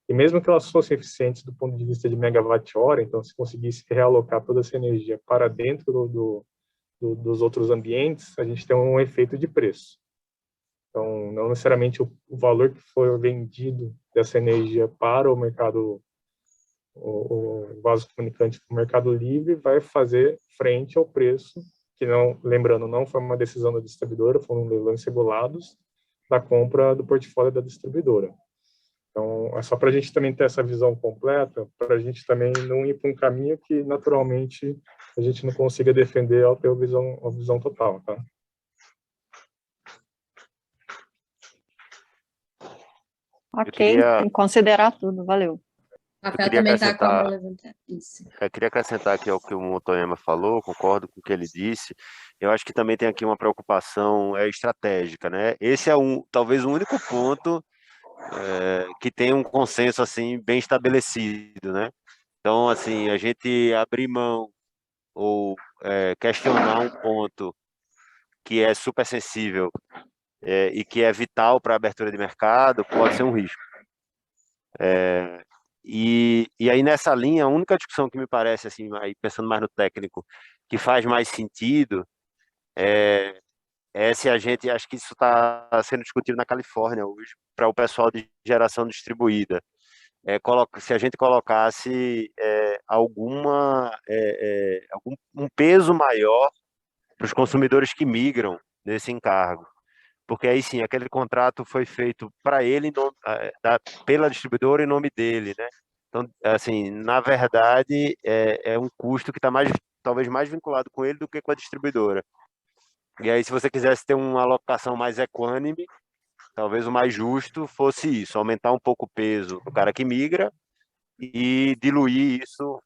E mesmo que elas fossem eficientes do ponto de vista de megawatt-hora, então, se conseguisse realocar toda essa energia para dentro dos outros ambientes, a gente tem um efeito de preço. Então, não necessariamente o valor que foi vendido dessa energia para o mercado, o vaso comunicante para o mercado livre, vai fazer frente ao preço, que, não, lembrando, não foi uma decisão da distribuidora, foram leilões regulados da compra do portfólio da distribuidora. Então, é só para a gente também ter essa visão completa, para a gente também não ir para um caminho que, naturalmente, a gente não consiga defender ao ter a visão total, tá? Ok, tem que considerar tudo, valeu. Rafael também está com a mão levantada. Isso. Eu queria acrescentar aqui ao que o Motoyama falou, concordo com o que ele disse. Eu acho que também tem aqui uma preocupação estratégica, né? Esse é talvez o único ponto que tem um consenso assim bem estabelecido, né? Então, assim, a gente abrir mão ou questionar um ponto que é super sensível e que é vital para a abertura de mercado pode ser um risco. E aí, nessa linha, a única discussão que me parece, assim, aí pensando mais no técnico, que faz mais sentido se a gente, acho que isso está sendo discutido na Califórnia hoje, para o pessoal de geração distribuída. Se a gente colocasse um peso maior para os consumidores que migram nesse encargo. Porque aí sim, aquele contrato foi feito para ele, pela distribuidora em nome dele, né? Então, assim, na verdade, é um custo que está talvez mais vinculado com ele do que com a distribuidora. E aí, se você quisesse ter uma alocação mais equânime, talvez o mais justo fosse isso, aumentar um pouco o peso do cara que migra e diluir isso,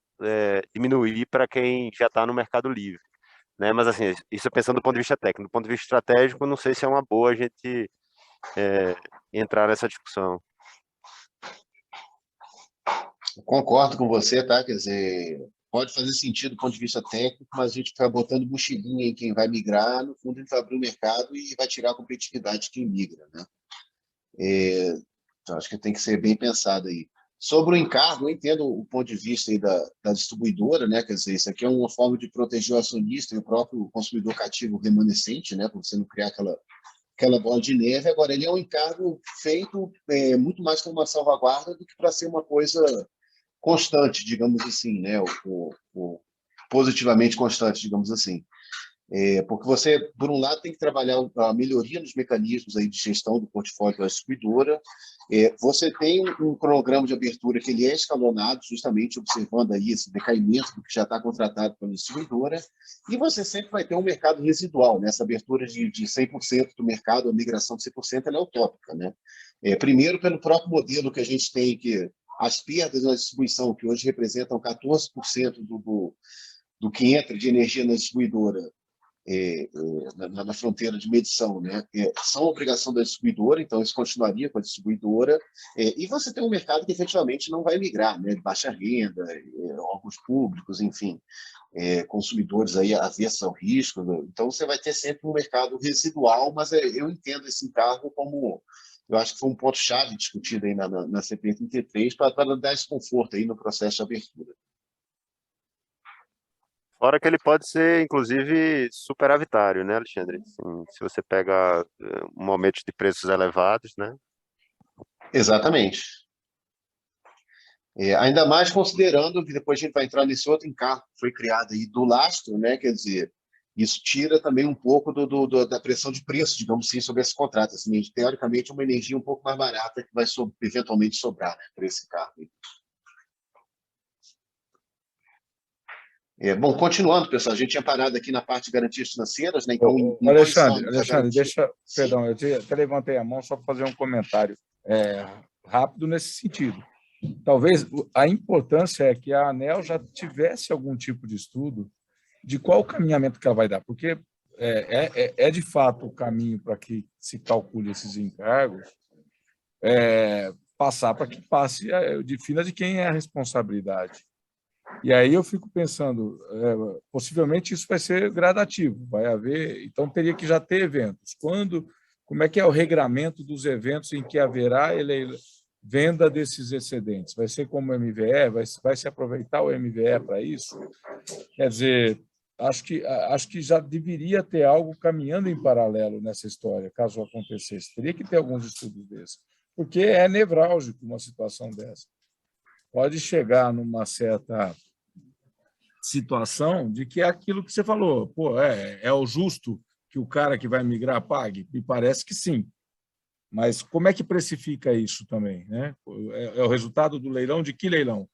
diminuir para quem já está no mercado livre. Né? Mas assim, isso pensando do ponto de vista técnico. Do ponto de vista estratégico, não sei se é uma boa a gente entrar nessa discussão. Concordo com você, tá? Quer dizer, pode fazer sentido do ponto de vista técnico, mas a gente ficar botando mochilinha em quem vai migrar, no fundo a gente vai abrir o mercado e vai tirar a competitividade de quem migra, né? Então, acho que tem que ser bem pensado aí. Sobre o encargo, eu entendo o ponto de vista aí da distribuidora, né? Quer dizer, isso aqui é uma forma de proteger o acionista e o próprio consumidor cativo remanescente, né? Para você não criar aquela bola de neve. Agora, ele é um encargo feito muito mais como uma salvaguarda do que para ser uma coisa constante, digamos assim, né? Positivamente constante, digamos assim. Porque você, por um lado, tem que trabalhar a melhoria nos mecanismos aí de gestão do portfólio da distribuidora. Você tem um cronograma de abertura que ele é escalonado, justamente observando aí esse decaimento do que já está contratado pela distribuidora, e você sempre vai ter um mercado residual, né? Essa abertura de 100% do mercado, a migração de 100%, ela é utópica, né? Primeiro, pelo próprio modelo que a gente tem, que as perdas na distribuição, que hoje representam 14% do que entra de energia na distribuidora, na fronteira de medição, né? São obrigação da distribuidora, então isso continuaria com a distribuidora, e você tem um mercado que efetivamente não vai migrar, né? De baixa renda, órgãos públicos, enfim, consumidores aí avessos ao risco, né? Então você vai ter sempre um mercado residual, mas eu entendo esse encargo como, eu acho que foi um ponto-chave discutido aí na CP 33 para dar esse conforto aí no processo de abertura. Fora que ele pode ser, inclusive, superavitário, né, Alexandre? Assim, se você pega momentos de preços elevados, né? Exatamente. Ainda mais considerando que depois a gente vai entrar nesse outro encargo que foi criado aí do lastro, né? Quer dizer, isso tira também um pouco da pressão de preço, digamos assim, sobre esse contrato. Assim, teoricamente, uma energia um pouco mais barata que vai eventualmente sobrar, né, para esse carro. Bom, continuando, pessoal, a gente tinha parado aqui na parte de garantias financeiras, né? Então, em 2 anos, Alexandre, perdão, eu até levantei a mão só para fazer um comentário rápido nesse sentido. Talvez a importância é que a ANEEL já tivesse algum tipo de estudo de qual o caminhamento que ela vai dar, porque de fato o caminho para que se calcule esses encargos, passar para que passe, defina de quem é a responsabilidade. E aí eu fico pensando, possivelmente isso vai ser gradativo, vai haver, então teria que já ter eventos. Como é que é o regramento dos eventos em que haverá venda desses excedentes? Vai ser como o MVE? Vai se aproveitar o MVE para isso? Quer dizer, acho que já deveria ter algo caminhando em paralelo nessa história, caso acontecesse. Teria que ter alguns estudos desses, porque é nevrálgico uma situação dessa. Pode chegar numa certa situação de que é aquilo que você falou, é o justo que o cara que vai migrar pague? Me parece que sim. Mas como é que precifica isso também, né? É o resultado do leilão? De que leilão?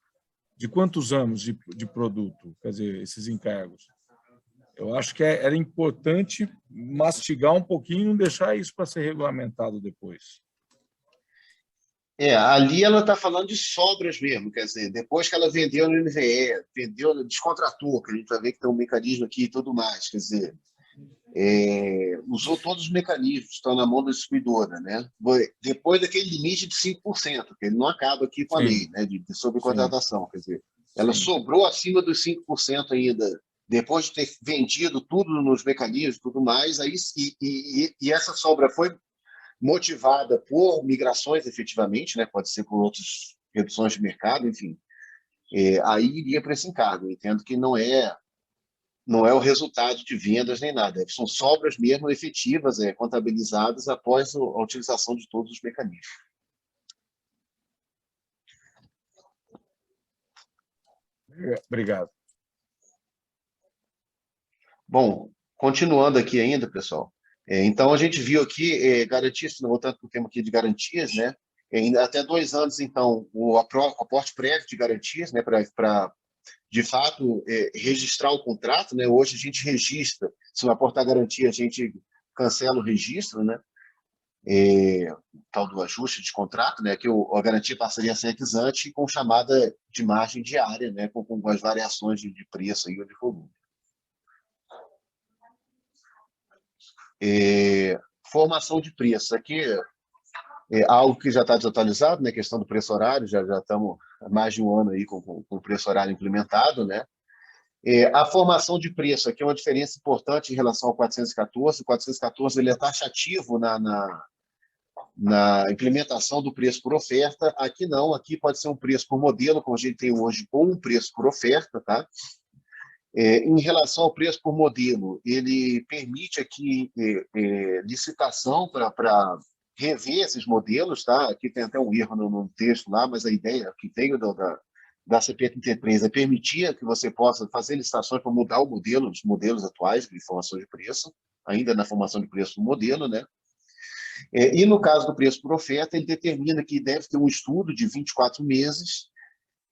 De quantos anos de produto? Quer dizer, esses encargos. Eu acho que era importante mastigar um pouquinho e não deixar isso para ser regulamentado depois. Ali ela está falando de sobras mesmo, quer dizer, depois que ela vendeu no NVE, descontratou, que a gente vai ver que tem um mecanismo aqui e tudo mais, quer dizer, usou todos os mecanismos que estão na mão da distribuidora, né? Depois daquele limite de 5%, que ele não acaba aqui com a lei, né, de sobrecontratação, quer dizer, ela sobrou acima dos 5% ainda, depois de ter vendido tudo nos mecanismos e tudo mais, aí, e essa sobra foi motivada por migrações, efetivamente, né? Pode ser por outras reduções de mercado, enfim, aí iria para esse encargo. Eu entendo que não é o resultado de vendas nem nada, são sobras mesmo efetivas, contabilizadas após a utilização de todos os mecanismos. Obrigado. Bom, continuando aqui ainda, pessoal. Então, a gente viu aqui garantias, voltando para o tema aqui de garantias, né? Até 2 anos, então, o aporte prévio de garantias, né, para, de fato, registrar o contrato, né? Hoje a gente registra, se não aportar garantia, a gente cancela o registro, né? Tal do ajuste de contrato, né? Que a garantia passaria a ser ex ante com chamada de margem diária, né? Com as variações de preço e de volume. Formação de preço. Aqui é algo que já está desatualizado, né? Questão do preço horário, já estamos há mais de um ano aí com o preço horário implementado, né? A formação de preço aqui é uma diferença importante em relação ao 414. O 414 ele é taxativo na implementação do preço por oferta. Aqui não, aqui pode ser um preço por modelo, como a gente tem hoje, ou um preço por oferta, tá? Em relação ao preço por modelo, ele permite aqui licitação para rever esses modelos, tá? Aqui tem até um erro no texto lá, mas a ideia que veio da CP33 é permitir que você possa fazer licitações para mudar o modelo, os modelos atuais de formação de preço, ainda na formação de preço do modelo, né? E no caso do preço por oferta, ele determina que deve ter um estudo de 24 meses,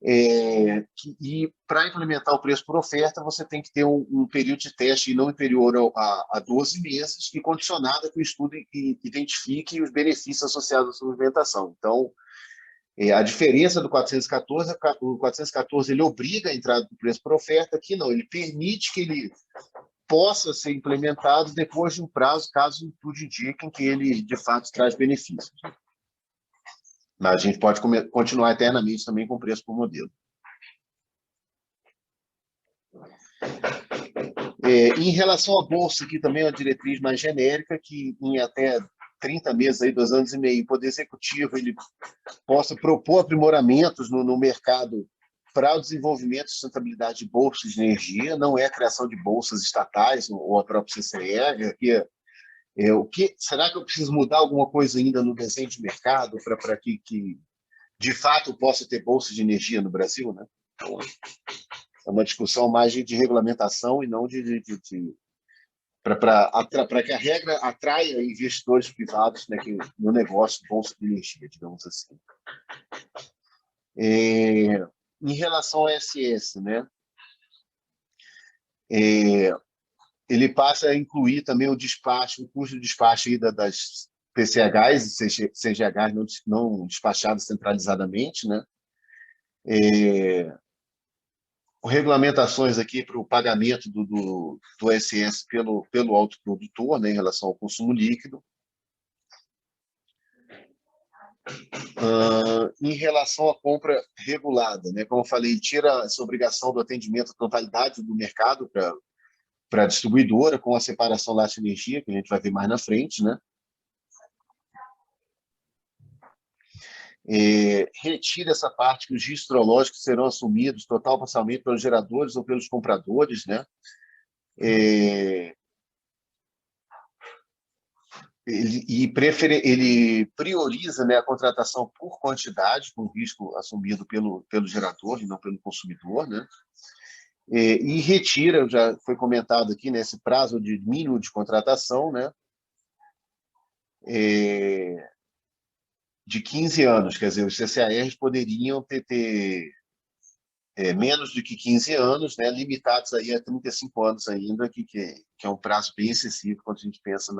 e para implementar o preço por oferta, você tem que ter um período de teste não inferior a 12 meses e condicionado a que o estudo identifique os benefícios associados à sua implementação. Então, a diferença do 414, o 414 ele obriga a entrada do preço por oferta, aqui não, ele permite que ele possa ser implementado depois de um prazo, caso tudo indique que ele, de fato, traz benefícios. Mas a gente pode continuar eternamente também com preço por modelo. Em relação à bolsa, aqui também é uma diretriz mais genérica, que em até 30 meses, aí, 2 anos e meio, o Poder Executivo ele possa propor aprimoramentos no mercado para o desenvolvimento e sustentabilidade de bolsas de energia, não é a criação de bolsas estatais ou a própria CCE, aqui Será que eu preciso mudar alguma coisa ainda no desenho de mercado para que, de fato, possa ter bolsa de energia no Brasil, né? Então, é uma discussão mais de regulamentação e não para que a regra atraia investidores privados, né, no negócio de bolsa de energia, digamos assim. Em relação ao SS, né, ele passa a incluir também o despacho, o custo de despacho aí das PCHs e CGHs não despachadas centralizadamente, né? Regulamentações aqui para o pagamento do SS pelo autoprodutor, né, em relação ao consumo líquido. Em relação à compra regulada, né, como eu falei, tira essa obrigação do atendimento à totalidade do mercado para a distribuidora, com a separação lastro-energia, que a gente vai ver mais na frente, né? Retira essa parte que os riscos hidrológicos serão assumidos total ou parcialmente pelos geradores ou pelos compradores, né? Ele prioriza, né, a contratação por quantidade, com risco assumido pelo gerador e não pelo consumidor, né? E retira, já foi comentado aqui, né, esse prazo de mínimo de contratação, né, de 15 anos. Quer dizer, os CCARs poderiam ter menos do que 15 anos, né, limitados aí a 35 anos ainda, que é um prazo bem excessivo quando a gente pensa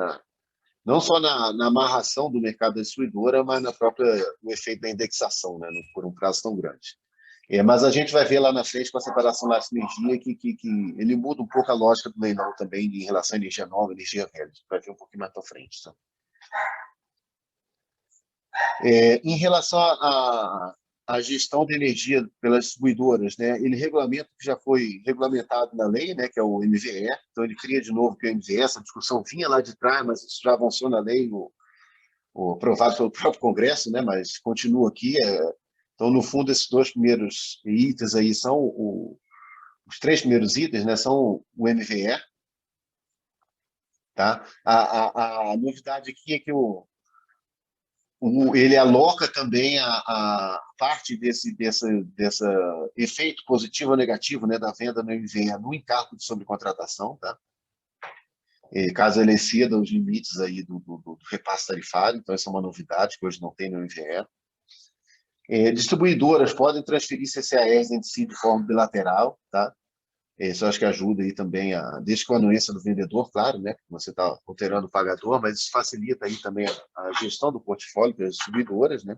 não só na amarração do mercado da distribuidora, mas no efeito da indexação, né, por um prazo tão grande. Mas a gente vai ver lá na frente, com a separação lastro-energia, que ele muda um pouco a lógica do leilão também em relação à energia nova, energia velha. A gente vai ver um pouquinho mais para frente. Tá? Em relação à gestão de energia pelas distribuidoras, né, ele regulamenta o que já foi regulamentado na lei, né, que é o MVE. Então, ele cria de novo o que é o MVE. Essa discussão vinha lá de trás, mas isso já avançou na lei, aprovado pelo próprio Congresso, né, mas continua aqui. Então, no fundo, esses dois primeiros itens aí são os três primeiros itens, né, são o MVE. Tá? A novidade aqui é que ele aloca também a parte desse efeito positivo ou negativo, né, da venda no MVE no encargo de sobrecontratação, tá? Caso ele exceda os limites aí do repasse tarifário. Então, essa é uma novidade que hoje não tem no MVE. Distribuidoras podem transferir CCARs entre si de forma bilateral, tá? Isso eu acho que ajuda aí também, desde com a anuência do vendedor, claro, né? Você está alterando o pagador, mas isso facilita aí também a gestão do portfólio das distribuidoras, né?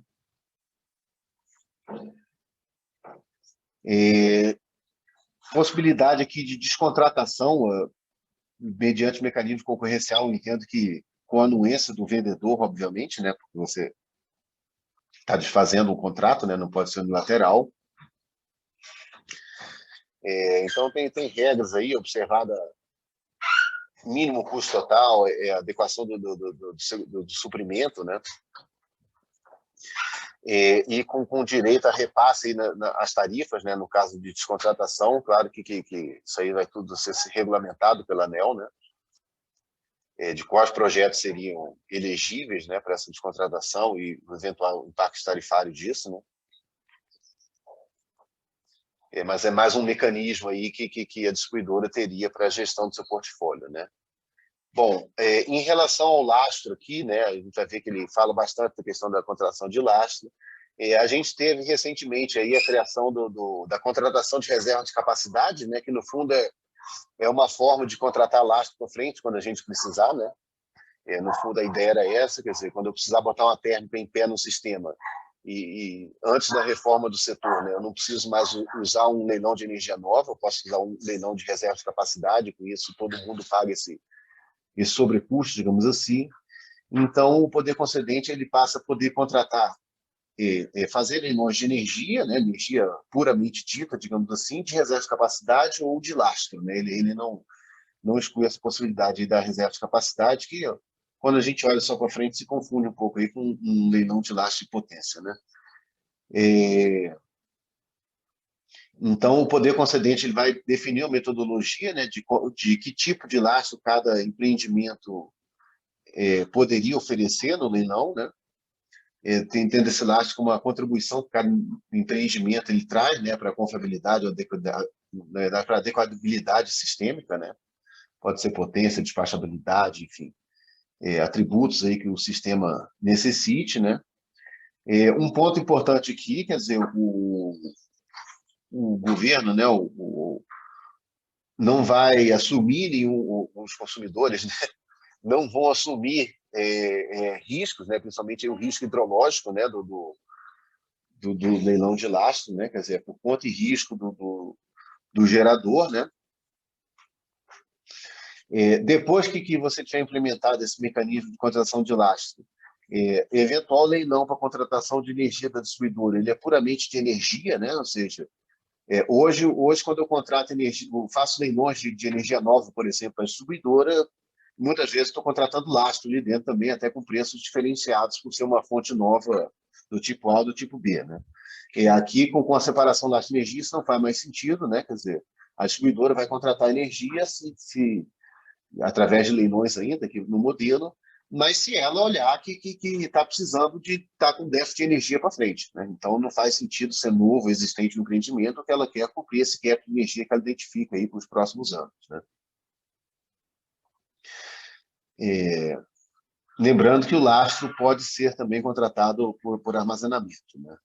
Possibilidade aqui de descontratação mediante mecanismo concorrencial. Eu entendo que com a anuência do vendedor, obviamente, né? Porque você está desfazendo um contrato, né? Não pode ser unilateral. Então, tem regras aí, observada mínimo custo total, adequação do suprimento, né? E com direito a repasse aí as tarifas, né? No caso de descontratação, claro que isso aí vai tudo ser regulamentado pela ANEEL, né? De quais projetos seriam elegíveis, né, para essa descontratação e o eventual impacto tarifário disso, né? Mas é mais um mecanismo aí que a distribuidora teria para a gestão do seu portfólio, né? Bom, em relação ao lastro aqui, né, a gente vai ver que ele fala bastante da questão da contratação de lastro. A gente teve recentemente aí a criação da contratação de reserva de capacidade, né, que no fundo é uma forma de contratar lastro para frente quando a gente precisar, né? No fundo a ideia era essa, quer dizer, quando eu precisar botar uma térmica em pé no sistema e antes da reforma do setor, né, eu não preciso mais usar um leilão de energia nova, eu posso usar um leilão de reserva de capacidade, com isso todo mundo paga esse sobrecusto, digamos assim. Então, o poder concedente ele passa a poder contratar, fazer leilões de energia, né, energia puramente dita, digamos assim, de reserva de capacidade ou de lastro, né? Ele não exclui essa possibilidade da reserva de capacidade, que quando a gente olha só para frente se confunde um pouco aí com um leilão de lastro de potência, né? Então, o poder concedente ele vai definir a metodologia, né, de que tipo de lastro cada empreendimento poderia oferecer no leilão, né? Tendo esse lastro como uma contribuição que cada empreendimento ele traz, né, para a confiabilidade, para a adequabilidade sistêmica, né? Pode ser potência, despachabilidade, enfim, atributos aí que o sistema necessite, né? Um ponto importante aqui, quer dizer, o governo, né, não vai assumir os consumidores, né, não vão assumir riscos, né, principalmente o risco hidrológico, né, do leilão de lastro, né, quer dizer, por conta e risco do gerador, né. Depois que você tiver implementado esse mecanismo de contratação de lastro, eventual leilão para contratação de energia da distribuidora, ele é puramente de energia, né, ou seja, hoje, quando eu contrato energia, eu faço leilões de energia nova, por exemplo, para a distribuidora, muitas vezes estou contratando lastro ali dentro também, até com preços diferenciados, por ser uma fonte nova do tipo A ou do tipo B, né? Aqui, com a separação lastro-energia, isso não faz mais sentido, né? Quer dizer, a distribuidora vai contratar energia através de leilões ainda, aqui no modelo, mas se ela olhar que está precisando de estar com déficit de energia para frente, né? Então, não faz sentido ser novo, existente no empreendimento, que ela quer cumprir esse gap de energia que ela identifica aí para os próximos anos, né? Lembrando que o lastro pode ser também contratado por armazenamento, né?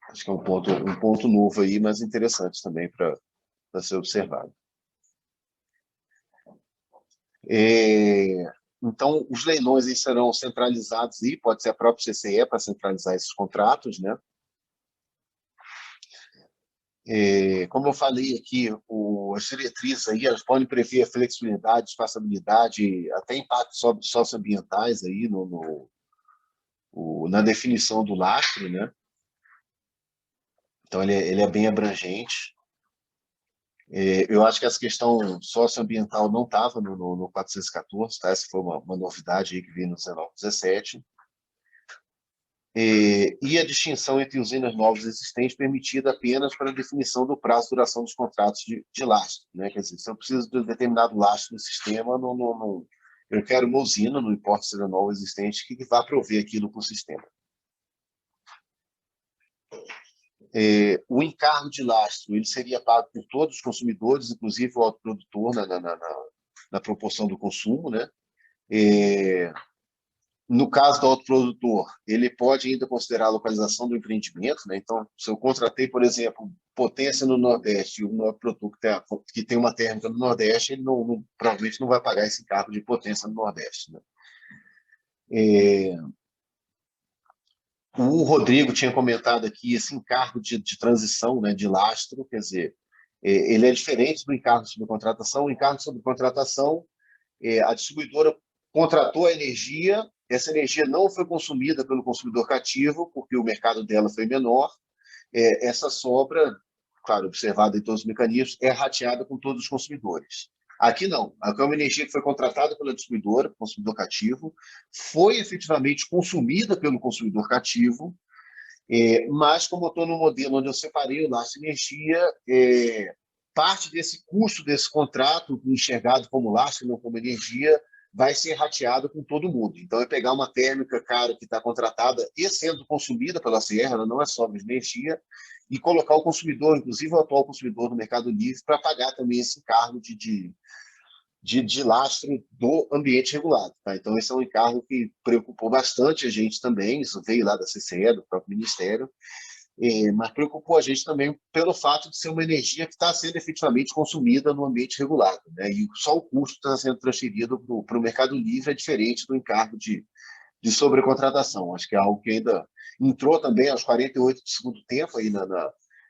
Acho que é um ponto novo aí, mas interessante também para ser observado. Então, os leilões aí serão centralizados e pode ser a própria CCE para centralizar esses contratos, né? Como eu falei aqui, as diretrizes aí, elas podem prever flexibilidade, espaçabilidade, até impactos socioambientais aí na definição do lastro, né? Então, ele é bem abrangente. Eu acho que essa questão socioambiental não estava no 414, tá? Essa foi uma novidade aí que veio no 1917. E a distinção entre usinas novas e existentes permitida apenas para a definição do prazo e duração dos contratos de lastro, né? Quer dizer, se eu preciso de um determinado lastro no sistema, eu quero uma usina, não importa se é nova ou existente, que vá prover aquilo para o sistema. O encargo de lastro ele seria pago por todos os consumidores, inclusive o autoprodutor na proporção do consumo, né? No caso do autoprodutor, ele pode ainda considerar a localização do empreendimento, né? Então, se eu contratei, por exemplo, potência no Nordeste e um autoprodutor que tem uma térmica no Nordeste, ele provavelmente não vai pagar esse encargo de potência no Nordeste, né? O Rodrigo tinha comentado aqui esse encargo de transição, né, de lastro, quer dizer, ele é diferente do encargo sobre contratação. O encargo sobre contratação, a distribuidora contratou a energia, essa energia não foi consumida pelo consumidor cativo, porque o mercado dela foi menor. Essa sobra, claro, observada em todos os mecanismos, é rateada com todos os consumidores. Aqui não. Aqui é uma energia que foi contratada pela distribuidora, consumidor cativo, foi efetivamente consumida pelo consumidor cativo, mas como eu estou no modelo onde eu separei o lastro de energia, parte desse custo desse contrato, enxergado como lastro e não como energia, vai ser rateado com todo mundo. Então, é pegar uma térmica cara que está contratada e sendo consumida pela Sierra, ela não é só de energia, e colocar o consumidor, inclusive o atual consumidor do Mercado Livre, para pagar também esse encargo de lastro do ambiente regulado. Tá? Então, esse é um encargo que preocupou bastante a gente também, isso veio lá da CCE, do próprio Ministério, mas preocupou a gente também pelo fato de ser uma energia que está sendo efetivamente consumida no ambiente regulado, né? E só o custo está sendo transferido para o Mercado Livre é diferente do encargo de sobrecontratação. Acho que é algo que ainda entrou também aos 48 do segundo tempo aí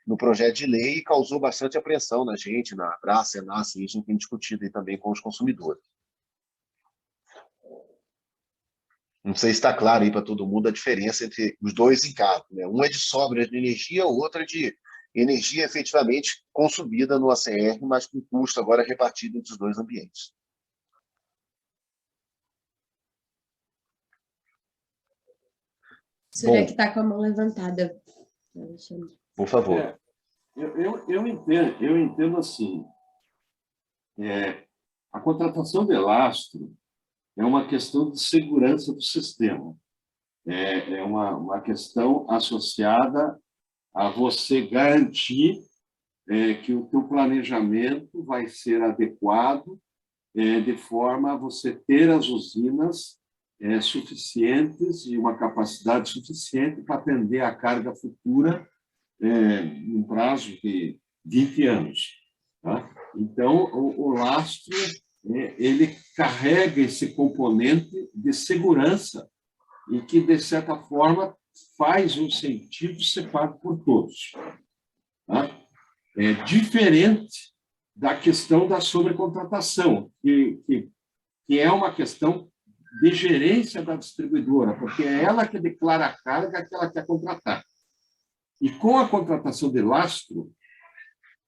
no projeto de lei e causou bastante apreensão na gente, na Abrace, Senas, e isso tem discutido aí também com os consumidores. Não sei se está claro aí para todo mundo a diferença entre os dois encargos, né? Um é de sobra de energia, o outro é de energia efetivamente consumida no ACR, mas com custo agora repartido entre os dois ambientes. Surya que está com a mão levantada. Por favor. Eu entendo assim, a contratação de lastro, é uma questão de segurança do sistema. É uma questão associada a você garantir que o teu planejamento vai ser adequado, de forma a você ter as usinas suficientes e uma capacidade suficiente para atender a carga futura em prazo de 20 anos. Tá? Então, o lastro ele carrega esse componente de segurança e que, de certa forma, faz um sentido ser pago por todos. Tá? É diferente da questão da sobrecontratação, que é uma questão de gerência da distribuidora, porque é ela que declara a carga que ela quer contratar. E com a contratação de lastro,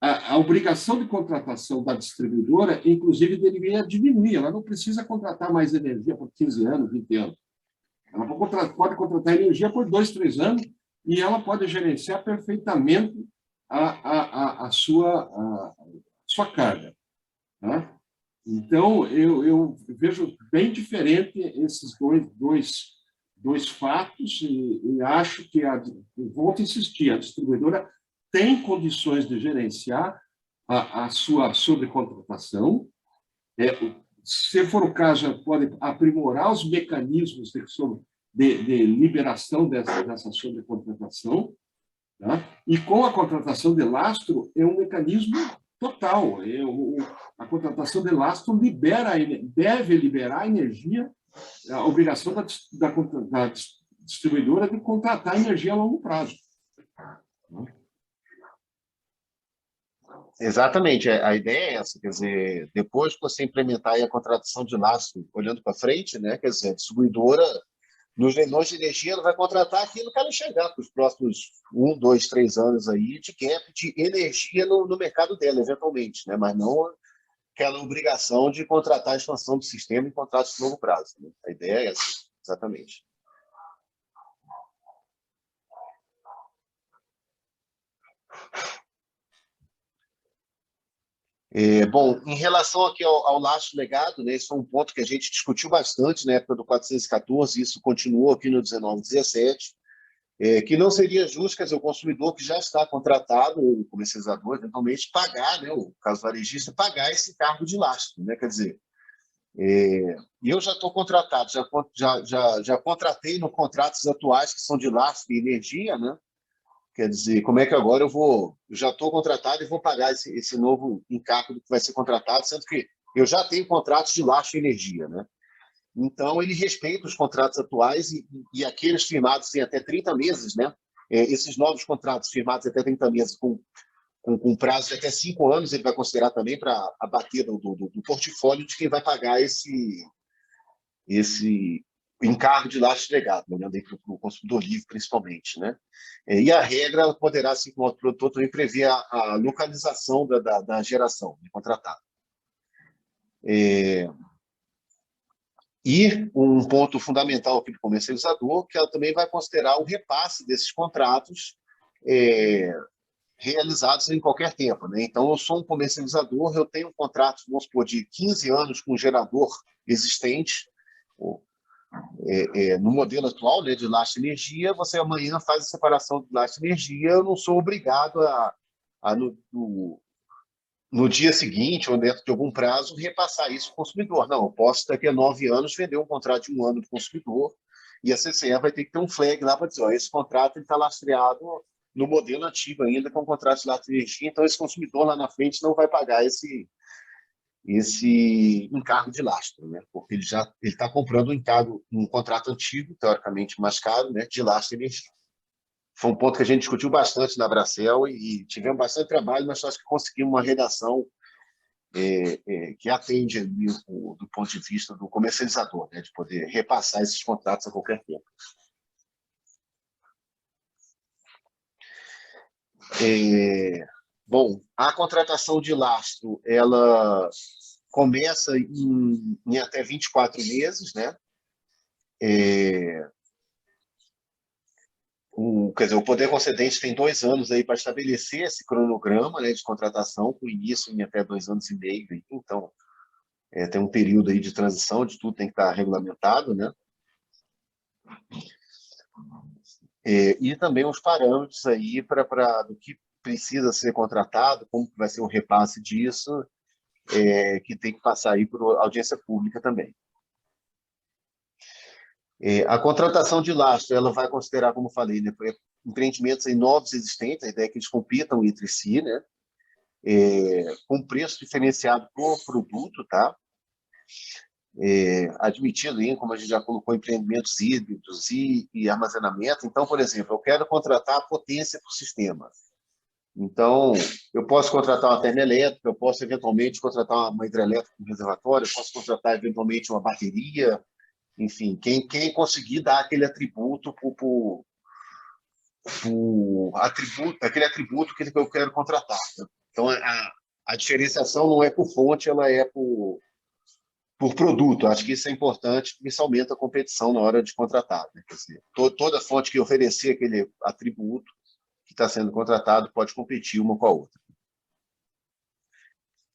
a obrigação de contratação da distribuidora, inclusive, deveria diminuir. Ela não precisa contratar mais energia por 15 anos, 20 anos. Ela pode contratar energia por 2, 3 anos e ela pode gerenciar perfeitamente a sua carga. Tá? Então, eu vejo bem diferente esses dois fatos e acho que, volto a insistir, a distribuidora tem condições de gerenciar a sua sobrecontratação. Se for o caso, pode aprimorar os mecanismos de liberação dessa sobrecontratação. Tá? E com a contratação de lastro, é um mecanismo total. A contratação de lastro deve liberar energia, a obrigação da distribuidora de contratar energia a longo prazo. Exatamente, a ideia é essa, quer dizer, depois que você implementar aí a contratação de lastro olhando para frente, né, quer dizer, a distribuidora, nos leilões de energia, ela vai contratar aquilo que ela enxergar para os próximos 1, 2, 3 anos aí de gap de energia no mercado dela, eventualmente, né, mas não aquela obrigação de contratar a expansão do sistema em contratos de longo prazo. Né? A ideia é essa, exatamente. Bom, em relação aqui ao lastro legado, né, isso é um ponto que a gente discutiu bastante na época do 414, isso continuou aqui no 1917, que não seria justo, quer dizer, o consumidor que já está contratado, o comercializador, eventualmente, pagar, né, o caso varejista, pagar esse cargo de lastro, né, quer dizer, eu já estou contratado, já contratei nos contratos atuais que são de lastro e energia, né, quer dizer, como é que agora eu já estou contratado e vou pagar esse novo encargo que vai ser contratado, sendo que eu já tenho contratos de lastro e energia, né? Então, ele respeita os contratos atuais e aqueles firmados em até 30 meses, né? Esses novos contratos firmados até 30 meses com prazo de até 5 anos, ele vai considerar também para abater do portfólio de quem vai pagar esse encargo de lastro legado, olhando aí para o consumidor livre, principalmente, né? E a regra poderá, assim como o produtor, também prever a localização da geração de contratado. E um ponto fundamental aqui do comercializador, que ela também vai considerar o repasse desses contratos realizados em qualquer tempo, né? Então, eu sou um comercializador, eu tenho um contrato, vamos supor, de 15 anos com um gerador existente, no modelo atual, né, de lastro energia, você amanhã faz a separação do lastro energia, eu não sou obrigado no dia seguinte ou dentro de algum prazo repassar isso para o consumidor. Não, eu posso daqui a 9 anos vender um contrato de 1 ano do consumidor e a CCE vai ter que ter um flag lá para dizer, ó, esse contrato está lastreado no modelo antigo ainda, com um contrato de lastro energia, então esse consumidor lá na frente não vai pagar esse encargo de lastro, né? Porque ele está comprando um contrato antigo, teoricamente mais caro, né, de lastro e energia. Foi um ponto que a gente discutiu bastante na Bracel e tivemos bastante trabalho, mas acho que conseguimos uma redação que atende ali, do ponto de vista do comercializador, né, de poder repassar esses contratos a qualquer tempo. Bom, a contratação de lastro, ela começa em até 24 meses, né? Quer dizer, o poder concedente tem 2 anos aí para estabelecer esse cronograma, né, de contratação, com início em até 2 anos e meio. Então, tem um período aí de transição, de tudo tem que estar regulamentado, né? E também os parâmetros aí do que precisa ser contratado, como que vai ser o repasse disso, que tem que passar aí por audiência pública também. A contratação de lastro, ela vai considerar, como eu falei, né, empreendimentos aí novos existentes, a ideia é que eles compitam entre si, né, com preço diferenciado por produto, tá? Admitido aí, como a gente já colocou, empreendimentos híbridos e armazenamento. Então, por exemplo, eu quero contratar potência para o sistema. Então, eu posso contratar uma termoelétrica, eu posso eventualmente contratar uma hidrelétrica com reservatório, eu posso contratar eventualmente uma bateria, enfim, quem conseguir dar aquele atributo aquele atributo que eu quero contratar. Então, a diferenciação não é por fonte, ela é por produto. Acho que isso é importante, porque isso aumenta a competição na hora de contratar, né? Quer dizer, toda fonte que oferecer aquele atributo que está sendo contratado pode competir uma com a outra.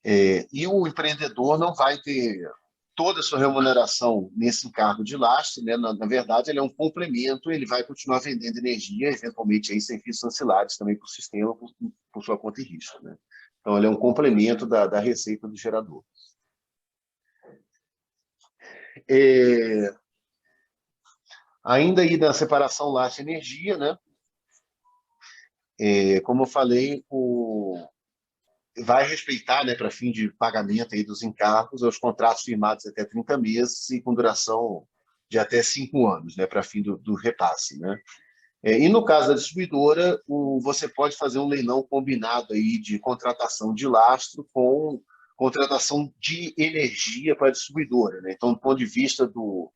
E o empreendedor não vai ter toda a sua remuneração nesse encargo de lastro, né? Na verdade, ele é um complemento, ele vai continuar vendendo energia, eventualmente aí serviços ancilares também para o sistema, por sua conta e risco, né? Então, ele é um complemento da receita do gerador. Ainda aí da separação lastro-energia, né? Como eu falei, vai respeitar, né, para fim de pagamento aí dos encargos, os contratos firmados até 30 meses e com duração de até 5 anos, né, para fim do repasse, né? E no caso da distribuidora, você pode fazer um leilão combinado aí de contratação de lastro com contratação de energia para a distribuidora, né? Então, do ponto de vista do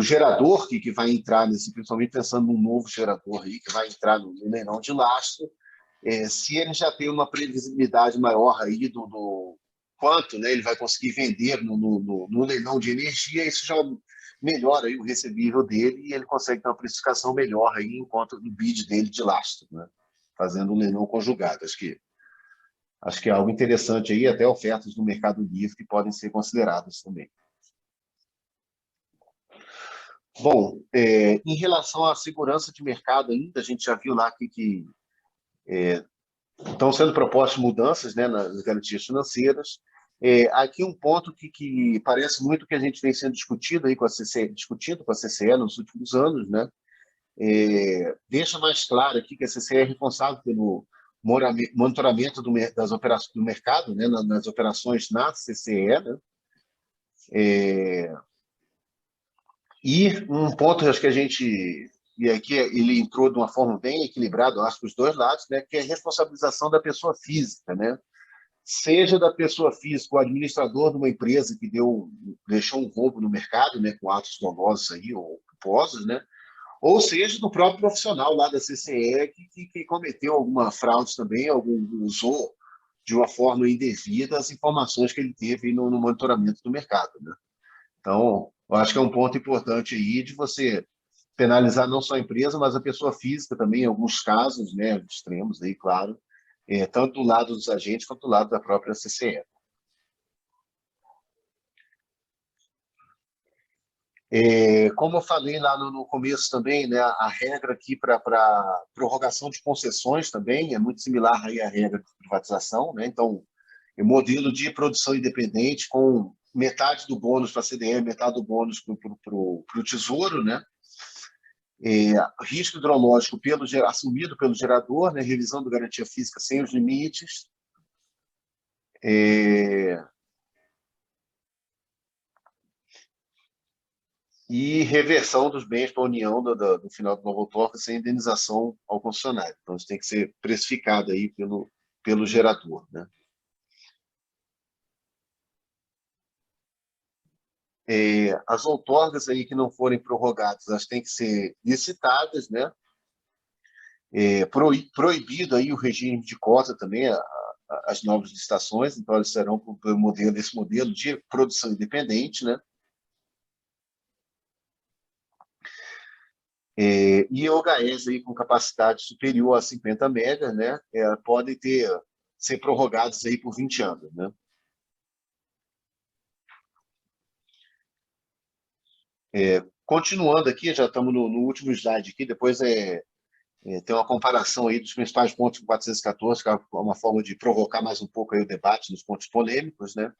gerador que vai entrar nesse, principalmente pensando num novo gerador aí que vai entrar no leilão de lastro, se ele já tem uma previsibilidade maior aí do quanto, né, ele vai conseguir vender no leilão de energia, isso já melhora aí o recebível dele e ele consegue ter uma precificação melhor aí enquanto do bid dele de lastro, né, fazendo um leilão conjugado. Acho que é algo interessante aí, até ofertas no Mercado Livre que podem ser consideradas também. Bom, em relação à segurança de mercado ainda, a gente já viu lá que estão sendo propostas mudanças, né, nas garantias financeiras. Aqui um ponto que parece muito que a gente vem sendo discutido com a CCE nos últimos anos, né? Deixa mais claro aqui que a CCE é responsável pelo monitoramento das operações do mercado, né, nas operações na CCE, né? E um ponto, acho que e aqui ele entrou de uma forma bem equilibrada, acho que os dois lados, né, que é a responsabilização da pessoa física, né? Seja da pessoa física, o administrador de uma empresa que deixou um roubo no mercado, né, com atos dolosos aí, ou culposos, né? Ou seja, do próprio profissional lá da CCE que cometeu alguma fraude também, usou de uma forma indevida as informações que ele teve no monitoramento do mercado, né? Então, eu acho que é um ponto importante aí de você penalizar não só a empresa, mas a pessoa física também, em alguns casos, né, extremos aí, claro, tanto do lado dos agentes quanto do lado da própria CCE. Como eu falei lá no começo também, né, a regra aqui para prorrogação de concessões também é muito similar aí à regra de privatização, né? Então, o modelo de produção independente com metade do bônus para a CDE, metade do bônus para o Tesouro, né? Risco hidrológico assumido pelo gerador, né? Revisão da garantia física sem os limites. E reversão dos bens para a União do final do novo outorga sem indenização ao concessionário. Então, isso tem que ser precificado aí pelo gerador, né? As outorgas aí que não forem prorrogadas, elas têm que ser licitadas, né? Proibido aí o regime de cota também, as novas licitações, então elas serão esse modelo de produção independente, né? E OHS aí com capacidade superior a 50 megas, né? Podem ser prorrogados aí por 20 anos, né? Continuando aqui, já estamos no último slide aqui, depois tem uma comparação aí dos principais pontos do 414, que é uma forma de provocar mais um pouco aí o debate nos pontos polêmicos, né?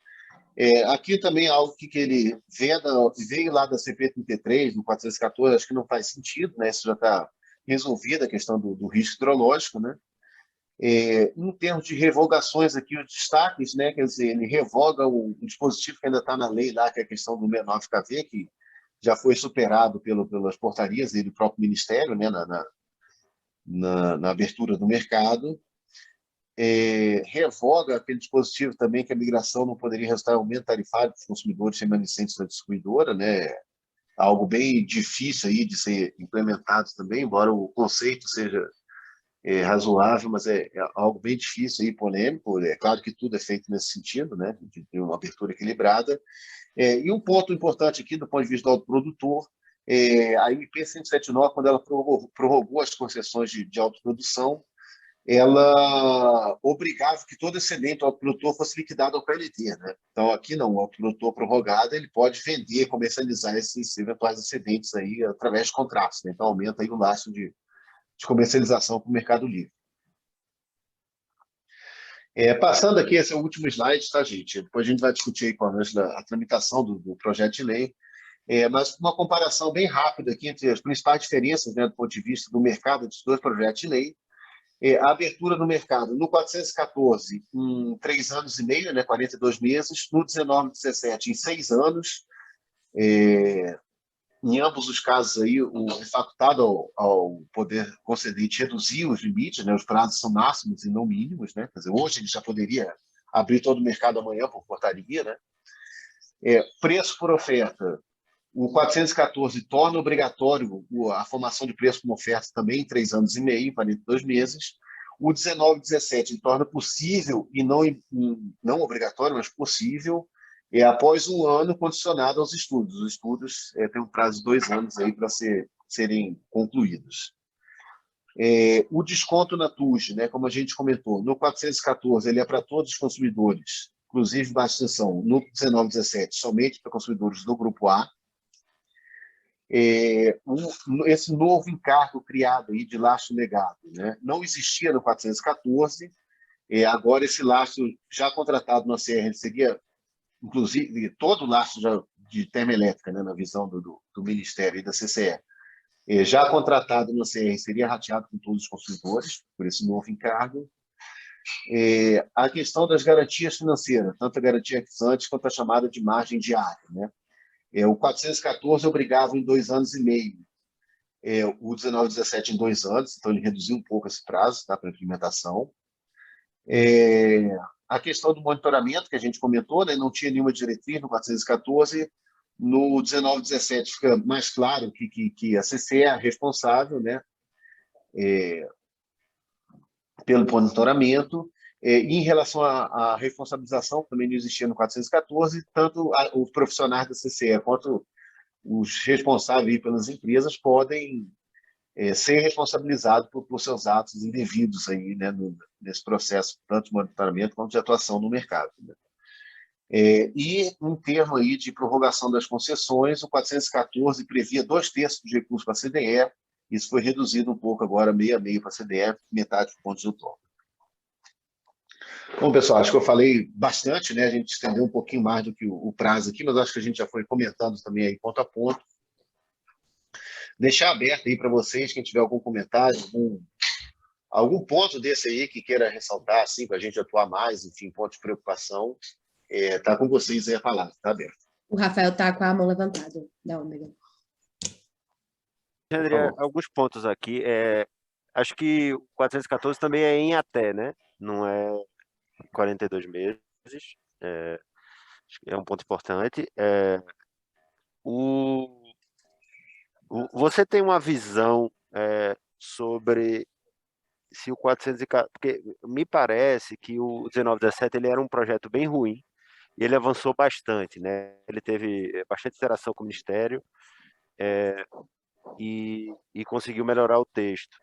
Aqui também é algo que ele veio lá da CP33, no 414, acho que não faz sentido, né? Isso já está resolvida a questão do risco hidrológico, né? Em termos de revogações aqui, os destaques, né? Quer dizer, ele revoga um dispositivo que ainda está na lei lá, que é a questão do 69KV, que já foi superado pelas portarias do próprio Ministério, né? Na abertura do mercado. Revoga aquele dispositivo também que a migração não poderia resultar em aumento tarifário dos consumidores remanescentes da distribuidora, né? Algo bem difícil aí de ser implementado também, embora o conceito seja razoável, mas é algo bem difícil e polêmico. É claro que tudo é feito nesse sentido, né? De uma abertura equilibrada. E um ponto importante aqui do ponto de vista do autoprodutor, a MP 179, quando ela prorrogou as concessões de autoprodução, ela obrigava que todo excedente do autoprodutor fosse liquidado ao PLD, né? Então, aqui não, o autoprodutor prorrogado ele pode vender, comercializar esses eventuais excedentes aí através de contratos, né? Então, aumenta aí o laço de comercialização para o Mercado Livre. Passando aqui, esse é o último slide, tá, gente? Depois a gente vai discutir aí com a tramitação do projeto de lei, mas uma comparação bem rápida aqui entre as principais diferenças, né, do ponto de vista do mercado dos dois projetos de lei. A abertura do mercado no 414 em 3 anos e meio, né, 42 meses, no 1917 em 6 anos. Em ambos os casos, aí, o facultado ao poder concedente reduzir os limites, né, os prazos são máximos e não mínimos. Né, quer dizer, hoje ele já poderia abrir todo o mercado amanhã por portaria. Né. Preço por oferta. O 414 torna obrigatório a formação de preço como oferta também em 3 anos e meio, 42 meses. O 1917 torna possível, e não obrigatório, mas possível, após um ano condicionado aos estudos. Os estudos têm um prazo de 2 anos para serem concluídos. O desconto na TUJ, né, como a gente comentou, no 414 ele é para todos os consumidores, inclusive baixa tensão. No 1917, somente para consumidores do Grupo A. Esse novo encargo criado aí de lastro legado, né, não existia no 414, agora esse lastro já contratado na CR seria, inclusive, todo o lastro de termoelétrica, né, na visão do Ministério e da CCE, já contratado na CR seria rateado com todos os consumidores, por esse novo encargo. A questão das garantias financeiras, tanto a garantia ex-ante quanto a chamada de margem diária, né? O 414 obrigava em 2 anos e meio, o 1917 em 2 anos, então ele reduziu um pouco esse prazo, tá, para implementação. A questão do monitoramento, que a gente comentou, né, não tinha nenhuma diretriz no 414, no 1917 fica mais claro que a CCE é a responsável, né, pelo monitoramento. E em relação à responsabilização, que também não existia no 414, tanto os profissionais da CCE quanto os responsáveis pelas empresas podem ser responsabilizados por seus atos indevidos aí, né, nesse processo, tanto de monitoramento quanto de atuação no mercado. Né. E em termo aí de prorrogação das concessões, o 414 previa 2/3 dos recursos para a CDE, isso foi reduzido um pouco agora, meio a meio para a CDE, metade do ponto de outono. Bom, pessoal, acho que eu falei bastante, né? A gente estendeu um pouquinho mais do que o prazo aqui, mas acho que a gente já foi comentando também aí ponto a ponto. Deixar aberto aí para vocês, quem tiver algum comentário, algum ponto desse aí que queira ressaltar, assim, para a gente atuar mais, enfim, ponto de preocupação, tá com vocês aí a palavra, tá aberto. O Rafael tá com a mão levantada, da Ômega. André, alguns pontos aqui. Acho que o 414 também é em até, né? Não é 42 meses. É um ponto importante. Você tem uma visão sobre se o 414... Porque me parece que o 1917 ele era um projeto bem ruim e ele avançou bastante, né? Ele teve bastante interação com o Ministério e conseguiu melhorar o texto.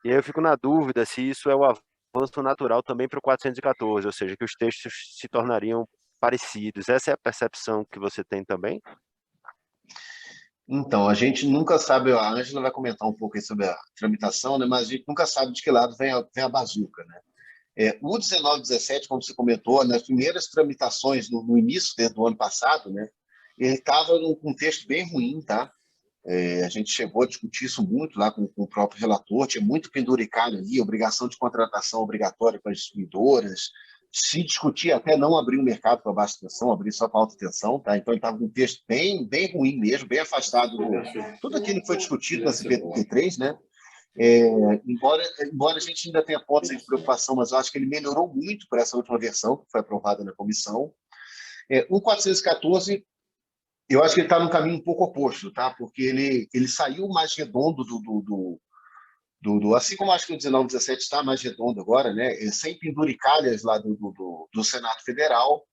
E aí eu fico na dúvida se isso é o avanço natural também para o 414, ou seja, que os textos se tornariam parecidos. Essa é a percepção que você tem também? Então, a gente nunca sabe, a Ângela vai comentar um pouco aí sobre a tramitação, né? Mas a gente nunca sabe de que lado vem a bazuca, né? O 1917, como você comentou, nas primeiras tramitações, no início do ano passado, né? Ele estava num contexto bem ruim, tá? A gente chegou a discutir isso muito lá com o próprio relator, tinha muito penduricalho ali, obrigação de contratação obrigatória para as distribuidoras, se discutia até não abrir o mercado para baixa tensão, abrir só para alta tensão, tá? Então ele estava com um texto bem ruim mesmo, bem afastado do tudo aquilo que foi discutido na CP33, né? Embora a gente ainda tenha pontos de preocupação, mas eu acho que ele melhorou muito para essa última versão que foi aprovada na comissão. O 414, eu acho que ele está num caminho um pouco oposto, tá? Porque ele saiu mais redondo assim como acho que o 1917 está mais redondo agora, né? Sem penduricalhas lá do Senado Federal.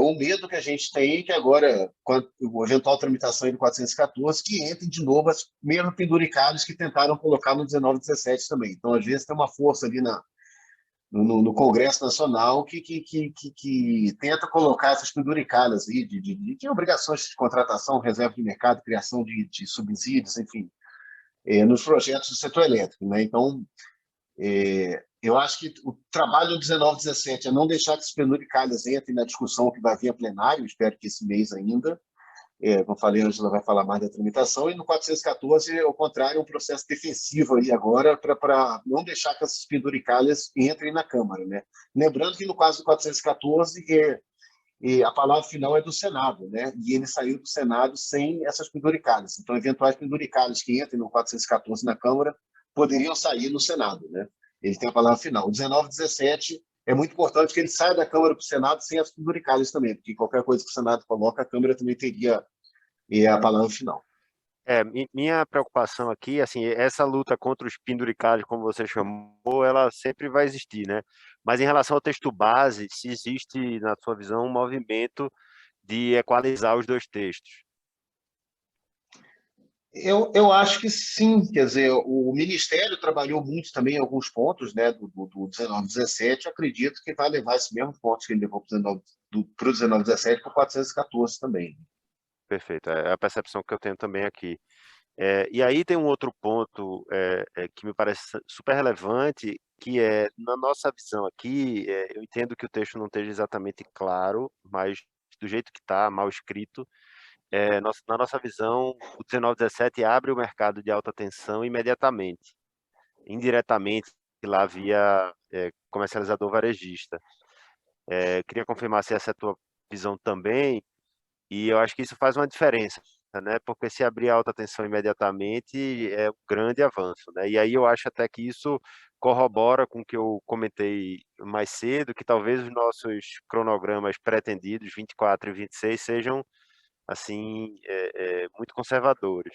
O medo que a gente tem é que agora, com a eventual tramitação do 414, que entrem de novo as mesmas penduricalhas que tentaram colocar no 1917 também. Então, às vezes, tem uma força ali no Congresso Nacional que tenta colocar essas penduricalhas aí de obrigações de contratação, reserva de mercado, criação de subsídios, enfim, nos projetos do setor elétrico, né? Então, eu acho que o trabalho do 1917 é não deixar que esses penduricalhas entrem na discussão que vai vir a plenário, espero que esse mês ainda. Como eu falei, a Ângela vai falar mais da tramitação, e no 414, ao contrário, é um processo defensivo aí agora para não deixar que essas penduricalhas entrem na Câmara, né? Lembrando que no caso do 414, a palavra final é do Senado, né? E ele saiu do Senado sem essas penduricalhas. Então, eventuais penduricalhas que entrem no 414 na Câmara poderiam sair no Senado, né? Ele tem a palavra final. O 1917 é muito importante que ele saia da Câmara para o Senado sem as penduricalhas também, porque qualquer coisa que o Senado coloca, a Câmara também teria a palavra final. Minha preocupação aqui, assim, essa luta contra os penduricalhos, como você chamou, ela sempre vai existir, né? Mas em relação ao texto base, se existe, na sua visão, um movimento de equalizar os dois textos? Eu acho que sim, quer dizer, o Ministério trabalhou muito também em alguns pontos, né, do 1917, acredito que vai levar esses mesmos pontos que ele levou para o 1917 para o 414 também. Perfeito, é a percepção que eu tenho também aqui. E aí tem um outro ponto que me parece super relevante, que é, na nossa visão aqui, eu entendo que o texto não esteja exatamente claro, mas do jeito que está, mal escrito, na nossa visão, o 1917 abre o mercado de alta tensão imediatamente, indiretamente, lá via comercializador varejista. Queria confirmar se essa é a tua visão também, e eu acho que isso faz uma diferença, né? Porque se abrir a alta tensão imediatamente é um grande avanço, né? E aí eu acho até que isso corrobora com o que eu comentei mais cedo, que talvez os nossos cronogramas pretendidos, 24 e 26, sejam, assim, muito conservadores.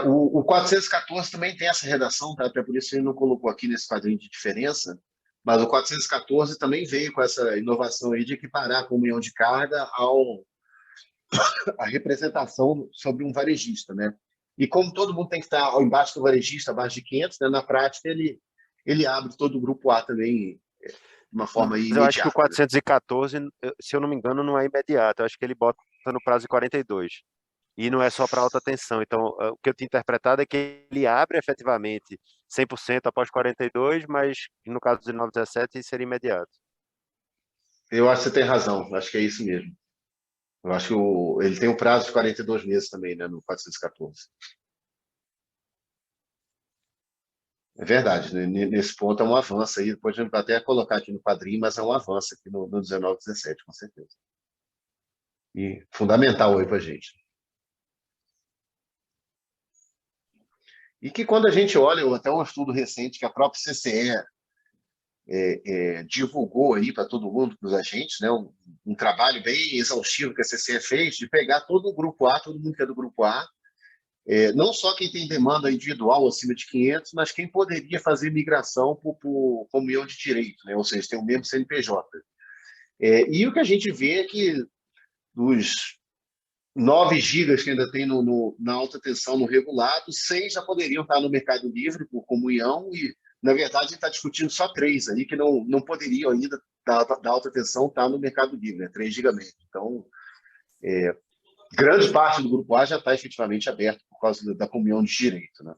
O 414 também tem essa redação, tá? Até por isso ele não colocou aqui nesse quadrinho de diferença, mas o 414 também veio com essa inovação aí de equiparar a comunhão de carga à representação sobre um varejista, né? E como todo mundo tem que estar embaixo do varejista, abaixo de 500, né? Na prática ele abre todo o grupo A também de uma forma Mas imediata. eu acho que o 414, se eu não me engano, não é imediato. Eu acho que ele bota no prazo de 42. E não é só para alta tensão. Então, o que eu tinha interpretado é que ele abre efetivamente 100% após 42, mas no caso do 1917 seria imediato. Eu acho que você tem razão, acho que é isso mesmo. Eu acho que ele tem um prazo de 42 meses também, né, no 414. É verdade, né? Nesse ponto é um avanço aí, depois a gente vai até colocar aqui no quadrinho, mas é um avanço aqui no 1917, com certeza. E fundamental aí para a gente. E que quando a gente olha, até um estudo recente que a própria CCE divulgou aí para todo mundo, para os agentes, né, um trabalho bem exaustivo que a CCE fez de pegar todo o grupo A, todo mundo que é do grupo A, não só quem tem demanda individual acima de 500, mas quem poderia fazer migração para o comunhão de direito, né, ou seja, tem o mesmo CNPJ. E o que a gente vê é que dos 9 gigas que ainda tem na alta tensão no regulado, 6 já poderiam estar no Mercado Livre por comunhão e, na verdade, a gente está discutindo só 3 aí que não poderiam ainda, da alta tensão, estar no Mercado Livre, né? 3 GB. Então, grande parte do grupo A já está efetivamente aberto por causa da comunhão de direito, né?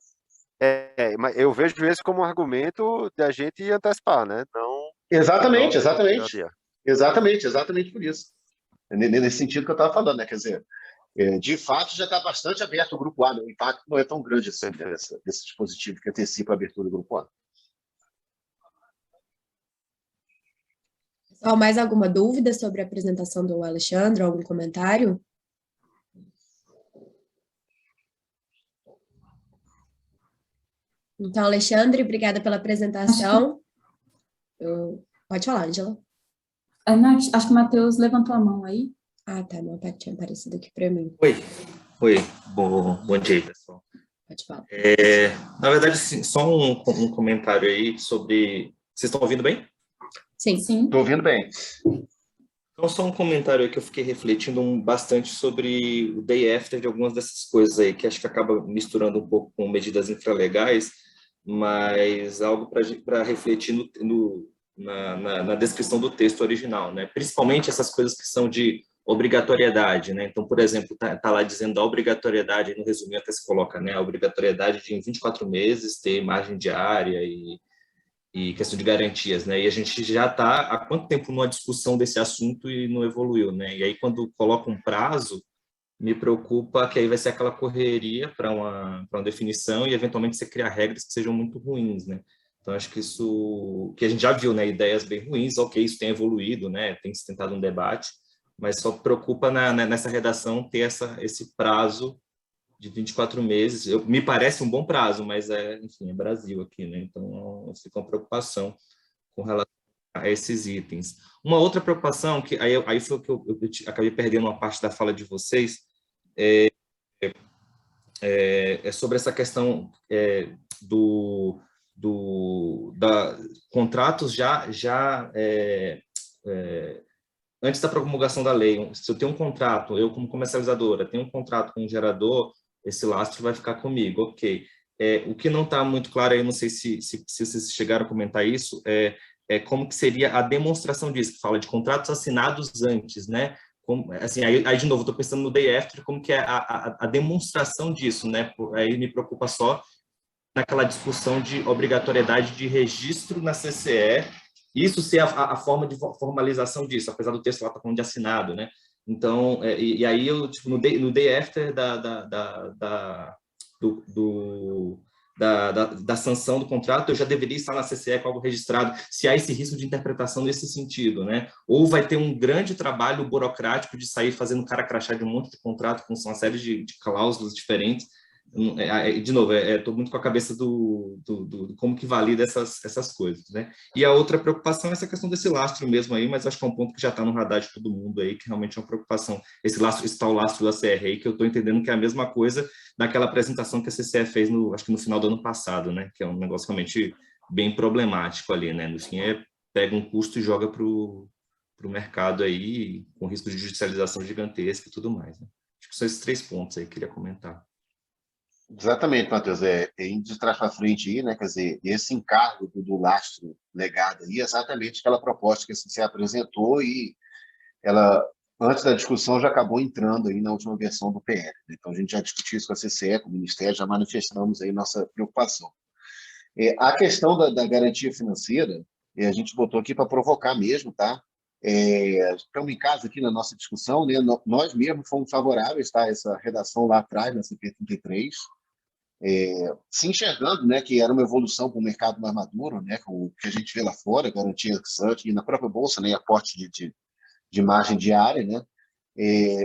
Mas eu vejo isso como um argumento da gente antecipar, né? Não Exatamente, não exatamente. adiar. Exatamente por isso. Nesse sentido que eu estava falando, né? Quer dizer, de fato já está bastante aberto o grupo A, né? O impacto não é tão grande assim, né, desse dispositivo que antecipa a abertura do grupo A. Pessoal, mais alguma dúvida sobre a apresentação do Alexandre? Algum comentário? Então, Alexandre, obrigada pela apresentação. Pode falar, Ângela. Não, acho que o Matheus levantou a mão aí. Ah, tá, não tinha aparecido aqui para mim. Oi. Bom dia, pessoal. Pode falar. Na verdade, sim, só um comentário aí sobre... Vocês estão ouvindo bem? Sim. Estou ouvindo bem. Então, só um comentário aí que eu fiquei refletindo bastante sobre o day after de algumas dessas coisas aí, que acho que acaba misturando um pouco com medidas infralegais, mas algo para refletir na descrição do texto original, né? Principalmente essas coisas que são de obrigatoriedade, né? Então, por exemplo, tá lá dizendo a obrigatoriedade, no resumo até se coloca, né? A obrigatoriedade de em 24 meses ter margem diária e questão de garantias, né? E a gente já está há quanto tempo numa discussão desse assunto e não evoluiu, né? E aí, quando coloca um prazo, me preocupa que aí vai ser aquela correria para uma definição e, eventualmente, você criar regras que sejam muito ruins, né? Então, acho que isso... que a gente já viu, né? Ideias bem ruins, ok, isso tem evoluído, né? Tem se tentado um debate, mas só preocupa nessa redação ter esse prazo de 24 meses. Me parece um bom prazo, mas enfim, é Brasil aqui, né? Então, fica uma preocupação com relação a esses itens. Uma outra preocupação, que aí foi o que eu acabei perdendo uma parte da fala de vocês, é sobre essa questão da contratos já antes da promulgação da lei. Se eu tenho um contrato, eu como comercializadora, tenho um contrato com um gerador, esse lastro vai ficar comigo, ok. O que não está muito claro aí, não sei se vocês chegaram a comentar isso, como que seria a demonstração disso, que fala de contratos assinados antes, né? Assim, aí de novo, estou pensando no day after, como que é a demonstração disso, né? Aí me preocupa só naquela discussão de obrigatoriedade de registro na CCE, isso ser a forma de formalização disso, apesar do texto lá estar falando de assinado, né? Então, e aí eu, tipo, no day after da sanção do contrato, eu já deveria estar na CCE com algo registrado, se há esse risco de interpretação nesse sentido, né? Ou vai ter um grande trabalho burocrático de sair fazendo cara crachá de um monte de contrato com uma série de cláusulas diferentes. De novo, estou muito com a cabeça do como que valida essas coisas, né? E a outra preocupação é essa questão desse lastro mesmo aí, mas acho que é um ponto que já está no radar de todo mundo aí, que realmente é uma preocupação. Esse tal lastro da CR aí, que eu estou entendendo que é a mesma coisa daquela apresentação que a CCE fez, acho que no final do ano passado, né? Que é um negócio realmente bem problemático ali, né? No fim, pega um custo e joga para o mercado aí, com risco de judicialização gigantesca e tudo mais, né? Acho que são esses 3 pontos aí que eu queria comentar. Exatamente, Matheus. Indo de trás para frente aí, né? Quer dizer, esse encargo do lastro legado aí é exatamente aquela proposta que a CCE apresentou e ela, antes da discussão, já acabou entrando aí na última versão do PL. Né? Então, a gente já discutiu isso com a CCE, com o Ministério, já manifestamos aí nossa preocupação. A questão da garantia financeira, a gente botou aqui para provocar mesmo, tá? Estamos em casa aqui na nossa discussão, né? Nós mesmos fomos favoráveis, tá? Essa redação lá atrás, na CP33, se enxergando, né, que era uma evolução para o mercado mais maduro, né, com o que a gente vê lá fora, garantia e na própria bolsa, né, aporte de margem diária, né.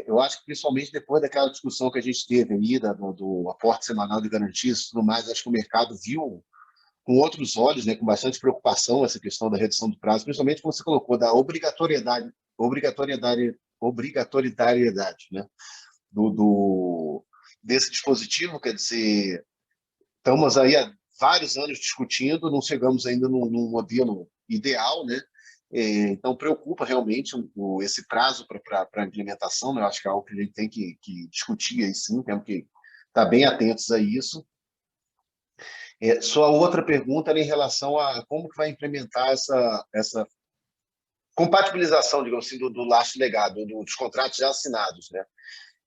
Eu acho que principalmente depois daquela discussão que a gente teve aí do aporte semanal de garantias e tudo mais, acho que o mercado viu com outros olhos, né, com bastante preocupação essa questão da redução do prazo, principalmente como você colocou, da obrigatoriedade, né, desse dispositivo. Quer dizer, estamos aí há vários anos discutindo, não chegamos ainda num modelo ideal, né? Então, preocupa realmente esse prazo para a implementação, né? Eu acho que é algo que a gente tem que discutir aí sim, temos que estar bem atentos a isso. Sua outra pergunta era em relação a como que vai implementar essa compatibilização, digamos assim, do lastro legado, dos contratos já assinados, né?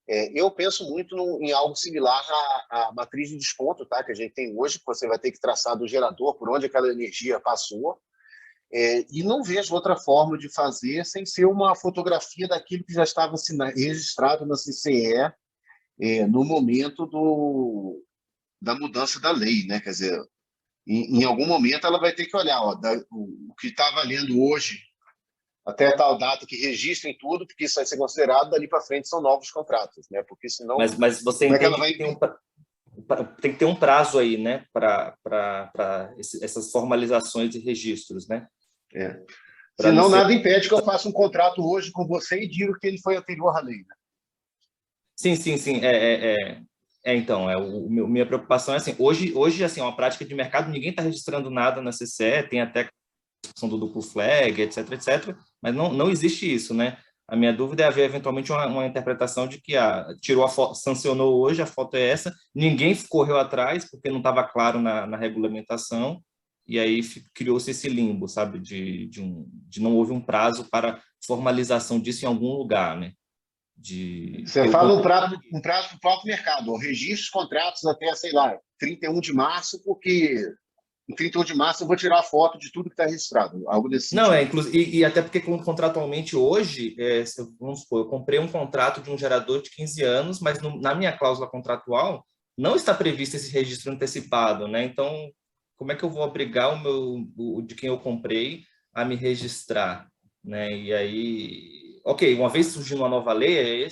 Eu penso muito em algo similar à matriz de desconto, tá, que a gente tem hoje, que você vai ter que traçar do gerador por onde aquela energia passou, e não vejo outra forma de fazer sem ser uma fotografia daquilo que já estava registrado na CCE no momento da mudança da lei, né? Quer dizer, em algum momento ela vai ter que olhar, ó, o que está valendo hoje até tal data que registrem tudo, porque isso vai ser considerado, dali para frente são novos contratos, né? Porque senão... Mas você entende que tem que ter um prazo aí, né? Para essas formalizações e registros, né? Senão nada impede que eu faça um contrato hoje com você e diga que ele foi anterior à lei, né? Sim. Então, minha preocupação é assim, hoje assim, é uma prática de mercado, ninguém está registrando nada na CCE, tem até a discussão do duplo flag, etc, mas não existe isso, né? A minha dúvida é haver eventualmente uma interpretação de que tirou a foto, sancionou hoje, a foto é essa, ninguém correu atrás porque não estava claro na regulamentação, e aí criou-se esse limbo, sabe, de não houve um prazo para formalização disso em algum lugar, né? Você fala um prazo para o próprio mercado, ou registra os contratos até, sei lá, 31 de março, porque em 31 de março eu vou tirar a foto de tudo que está registrado, algo desse sentido. Não, e até porque contratualmente hoje, vamos supor, eu comprei um contrato de um gerador de 15 anos, mas na minha cláusula contratual não está previsto esse registro antecipado, né? Então, como é que eu vou obrigar de quem eu comprei a me registrar, né? E aí, ok, uma vez surgindo uma nova lei,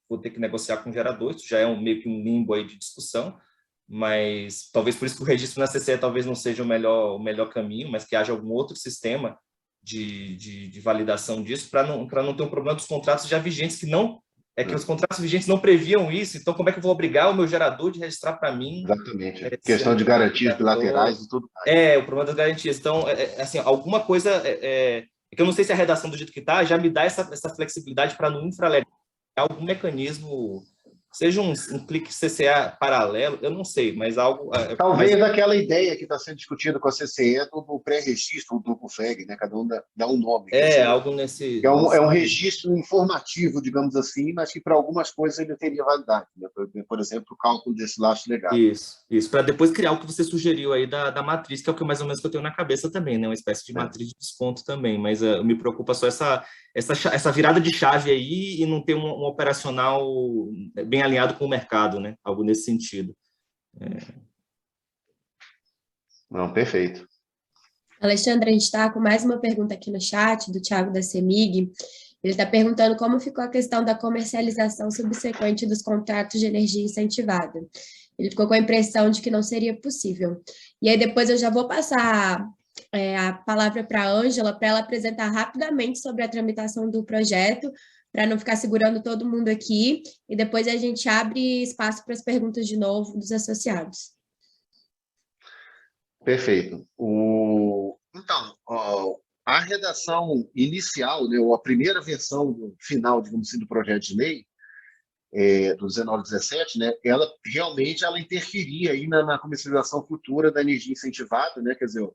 vou ter que negociar com o gerador, isso já é meio que um limbo aí de discussão, mas talvez por isso que o registro na CCE talvez não seja o melhor caminho, mas que haja algum outro sistema de validação disso para não ter um problema dos contratos já vigentes, que os contratos vigentes não previam isso, então como é que eu vou obrigar o meu gerador de registrar para mim? Exatamente, questão de garantias bilaterais e tudo mais. O problema das garantias. Então, assim, alguma coisa, que eu não sei se a redação do jeito que está já me dá essa flexibilidade para no infralegal algum mecanismo, seja um clique CCA paralelo, eu não sei, mas algo... Talvez aquela ideia que está sendo discutida com a CCE do pré-registro, do duplo flag, né? Cada um dá um nome. Algo nesse... É um registro informativo, digamos assim, mas que para algumas coisas ele teria validade, né? Por exemplo, o cálculo desse laço legal. Isso. Para depois criar o que você sugeriu aí da matriz, que é o que mais ou menos que eu tenho na cabeça também, né? Uma espécie de matriz de desconto também, mas me preocupa só essa virada de chave aí e não ter um operacional bem alinhado com o mercado, né? Algo nesse sentido. Não, perfeito. Alexandre, a gente está com mais uma pergunta aqui no chat, do Thiago da CEMIG. Ele está perguntando como ficou a questão da comercialização subsequente dos contratos de energia incentivada. Ele ficou com a impressão de que não seria possível. E aí depois eu já vou passar a palavra para a Ângela, para ela apresentar rapidamente sobre a tramitação do projeto, para não ficar segurando todo mundo aqui, e depois a gente abre espaço para as perguntas de novo dos associados. Perfeito. Então, a redação inicial, né, ou a primeira versão final, digamos assim, do projeto de lei, do 1917, né, ela realmente interferia aí na comercialização futura da energia incentivada, né, quer dizer,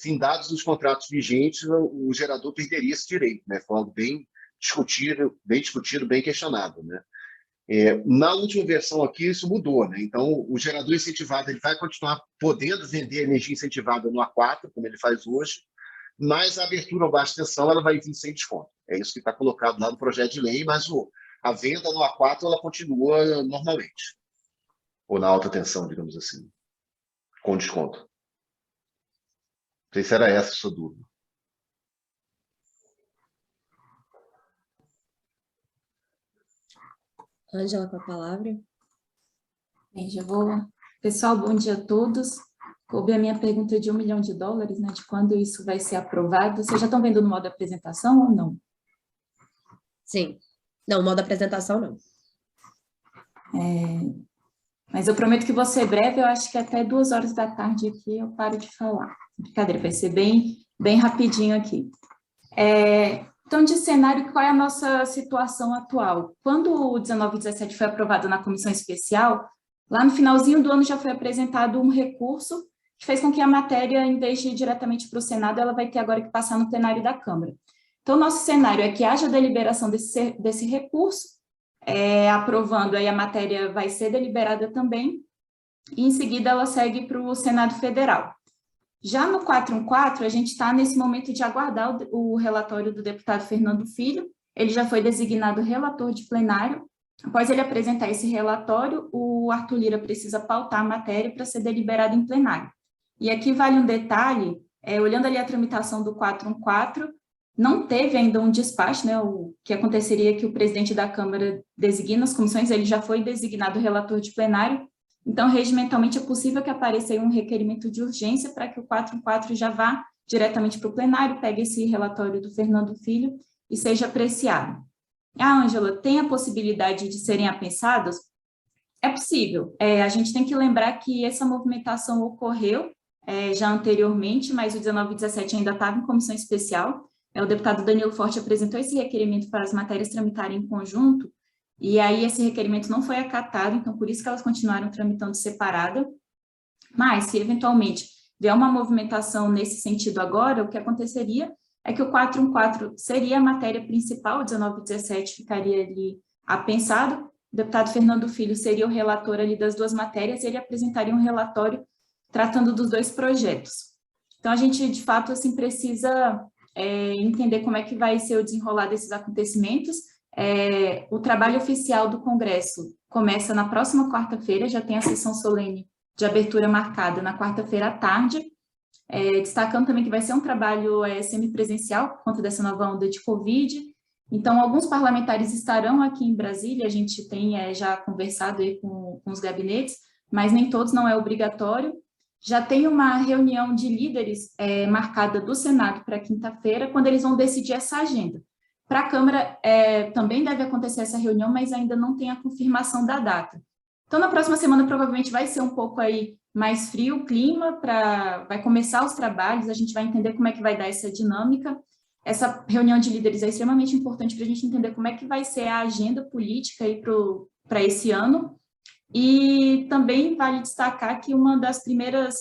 findados os contratos vigentes, o gerador perderia esse direito, né, foi algo bem discutido, bem questionado, né. Na última versão aqui, isso mudou, né? Então, o gerador incentivado ele vai continuar podendo vender energia incentivada no A4, como ele faz hoje, mas a abertura ao baixa tensão ela vai vir sem desconto. É isso que está colocado lá no projeto de lei, mas a venda no A4 ela continua normalmente, ou na alta tensão, digamos assim, com desconto. Não sei se era essa a sua dúvida. Ângela, com a palavra. Bem, já vou... Pessoal, bom dia a todos. Coube a minha pergunta de $1 milhão, né, de quando isso vai ser aprovado. Vocês já estão vendo no modo apresentação ou não? Sim. Não, modo apresentação não. Mas eu prometo que vou ser breve, eu acho que até 14h aqui eu paro de falar. Brincadeira, vai ser bem rapidinho aqui. Então, de cenário, qual é a nossa situação atual? Quando o 1917 foi aprovado na comissão especial, lá no finalzinho do ano já foi apresentado um recurso que fez com que a matéria, em vez de ir diretamente para o Senado, ela vai ter agora que passar no plenário da Câmara. Então, o nosso cenário é que haja deliberação desse recurso aprovando, aí a matéria vai ser deliberada também, e em seguida ela segue para o Senado Federal. Já no 414, a gente está nesse momento de aguardar o relatório do deputado Fernando Filho. Ele já foi designado relator de plenário. Após ele apresentar esse relatório, o Arthur Lira precisa pautar a matéria para ser deliberada em plenário. E aqui vale um detalhe, olhando ali a tramitação do 414, não teve ainda um despacho, né, o que aconteceria que o presidente da Câmara designa as comissões, ele já foi designado relator de plenário. Então, regimentalmente, é possível que apareça aí um requerimento de urgência para que o 414 já vá diretamente para o plenário, pegue esse relatório do Fernando Filho e seja apreciado. Ângela, tem a possibilidade de serem apensados? É possível. A gente tem que lembrar que essa movimentação ocorreu já anteriormente, mas o 19 e 17 ainda estava em comissão especial. O deputado Danilo Forte apresentou esse requerimento para as matérias tramitarem em conjunto, e aí esse requerimento não foi acatado, então por isso que elas continuaram tramitando separada. Mas, se eventualmente vier uma movimentação nesse sentido agora, o que aconteceria é que o 414 seria a matéria principal, o 19 e 17 ficaria ali apensado, o deputado Fernando Filho seria o relator ali das duas matérias, e ele apresentaria um relatório tratando dos dois projetos. Então, a gente, de fato, assim, precisa entender como é que vai ser o desenrolar desses acontecimentos. O trabalho oficial do Congresso começa na próxima quarta-feira, já tem a sessão solene de abertura marcada na quarta-feira à tarde, destacando também que vai ser um trabalho semipresencial por conta dessa nova onda de Covid. Então, alguns parlamentares estarão aqui em Brasília, a gente tem já conversado aí com os gabinetes, mas nem todos, não é obrigatório. Já tem uma reunião de líderes marcada do Senado para quinta-feira, quando eles vão decidir essa agenda. Para a Câmara também deve acontecer essa reunião, mas ainda não tem a confirmação da data. Então, na próxima semana, provavelmente vai ser um pouco aí mais frio o clima, vai começar os trabalhos, a gente vai entender como é que vai dar essa dinâmica. Essa reunião de líderes é extremamente importante para a gente entender como é que vai ser a agenda política para esse ano. E também vale destacar que uma das primeiras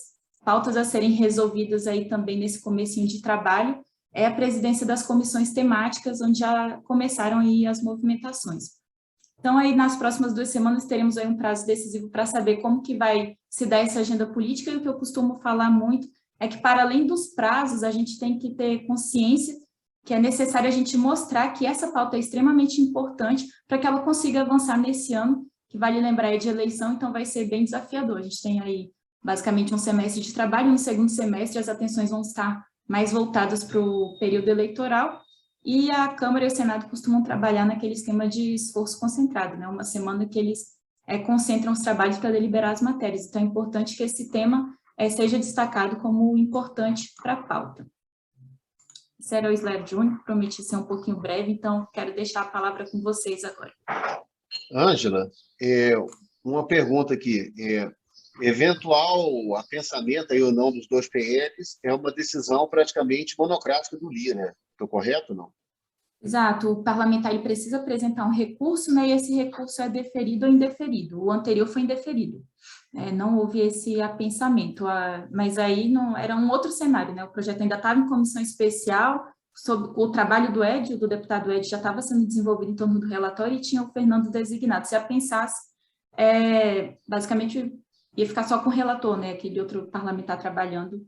pautas a serem resolvidas aí também nesse comecinho de trabalho é a presidência das comissões temáticas, onde já começaram aí as movimentações. Então, aí nas próximas 2 semanas teremos aí um prazo decisivo para saber como que vai se dar essa agenda política, e o que eu costumo falar muito é que, para além dos prazos, a gente tem que ter consciência que é necessário a gente mostrar que essa pauta é extremamente importante para que ela consiga avançar nesse ano, que vale lembrar é de eleição, então vai ser bem desafiador. A gente tem aí basicamente um semestre de trabalho, e no segundo semestre as atenções vão estar mais voltadas para o período eleitoral, e a Câmara e o Senado costumam trabalhar naquele esquema de esforço concentrado, né? Uma semana que eles concentram os trabalhos para deliberar as matérias. Então é importante que esse tema seja destacado como importante para a pauta. Esse era o slide único, prometi ser um pouquinho breve, então quero deixar a palavra com vocês agora. Ângela, uma pergunta aqui. Eventual apensamento aí ou não dos dois PLs é uma decisão praticamente monocrática do Lira, né? Estou correto ou não? Exato, o parlamentar ele precisa apresentar um recurso, né, e esse recurso é deferido ou indeferido. O anterior foi indeferido, não houve esse apensamento, mas aí não, era um outro cenário, né? O projeto ainda estava em comissão especial, sobre o trabalho do Ed, do deputado Ed, já estava sendo desenvolvido em torno do relatório e tinha o Fernando designado. Se apensasse, basicamente ia ficar só com o relator, né? Aquele outro parlamentar trabalhando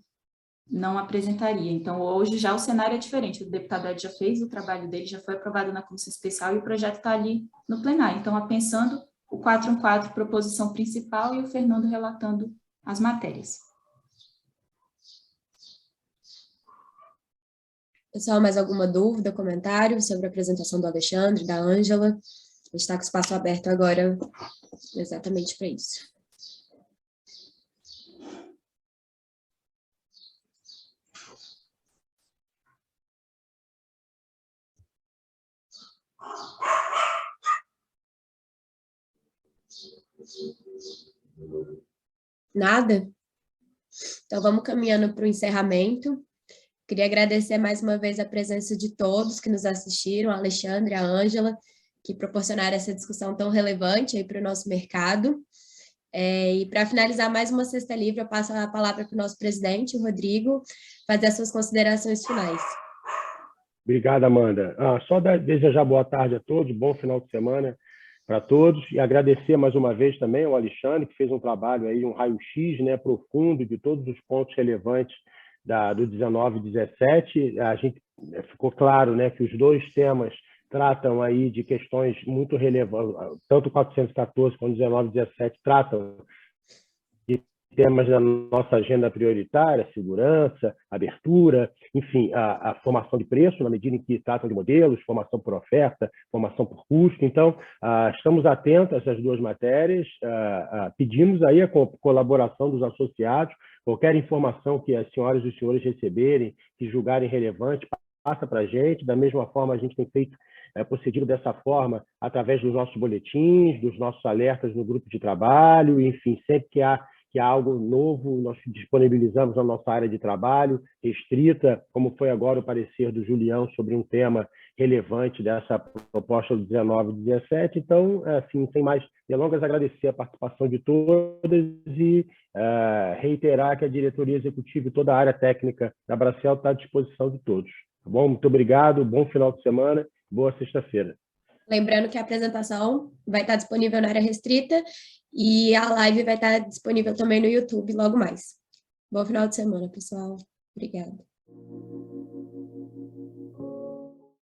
não apresentaria. Então, hoje já o cenário é diferente. O deputado Ed já fez o trabalho dele, já foi aprovado na comissão especial e o projeto está ali no plenário. Então, apensando o 414, proposição principal, e o Fernando relatando as matérias. Pessoal, mais alguma dúvida, comentário sobre a apresentação do Alexandre, da Ângela? A gente está com o espaço aberto agora exatamente para isso. Nada? Então, vamos caminhando para o encerramento. Queria agradecer mais uma vez a presença de todos que nos assistiram, a Alexandre, a Ângela, que proporcionaram essa discussão tão relevante aí para o nosso mercado. E para finalizar mais uma Sexta Livre, eu passo a palavra para o nosso presidente, o Rodrigo, fazer as suas considerações finais. Obrigado, Amanda. Só desejar boa tarde a todos, bom final de semana. para todos, e agradecer mais uma vez também ao Alexandre, que fez um trabalho aí, um raio-x, né, profundo de todos os pontos relevantes do 19 e 17. A gente ficou claro, né, que os dois temas tratam aí de questões muito relevantes, tanto o 414 quanto o 19 e 17 tratam de temas da nossa agenda prioritária, segurança, abertura, enfim, a formação de preço, na medida em que tratam de modelos, formação por oferta, formação por custo. Então, estamos atentos a essas duas matérias, pedimos aí a colaboração dos associados, qualquer informação que as senhoras e os senhores receberem, que julgarem relevante, passa para a gente. Da mesma forma, a gente tem feito, procedido dessa forma, através dos nossos boletins, dos nossos alertas no grupo de trabalho, enfim, sempre que há algo novo, nós disponibilizamos a nossa área de trabalho restrita, como foi agora o parecer do Julião sobre um tema relevante dessa proposta do 19 e 17. Então, assim, sem mais delongas, agradecer a participação de todas e reiterar que a diretoria executiva e toda a área técnica da Bracel está à disposição de todos. Tá bom? Muito obrigado, bom final de semana, boa sexta-feira. Lembrando que a apresentação vai estar disponível na área restrita e a live vai estar disponível também no YouTube logo mais. Bom final de semana, pessoal. Obrigada.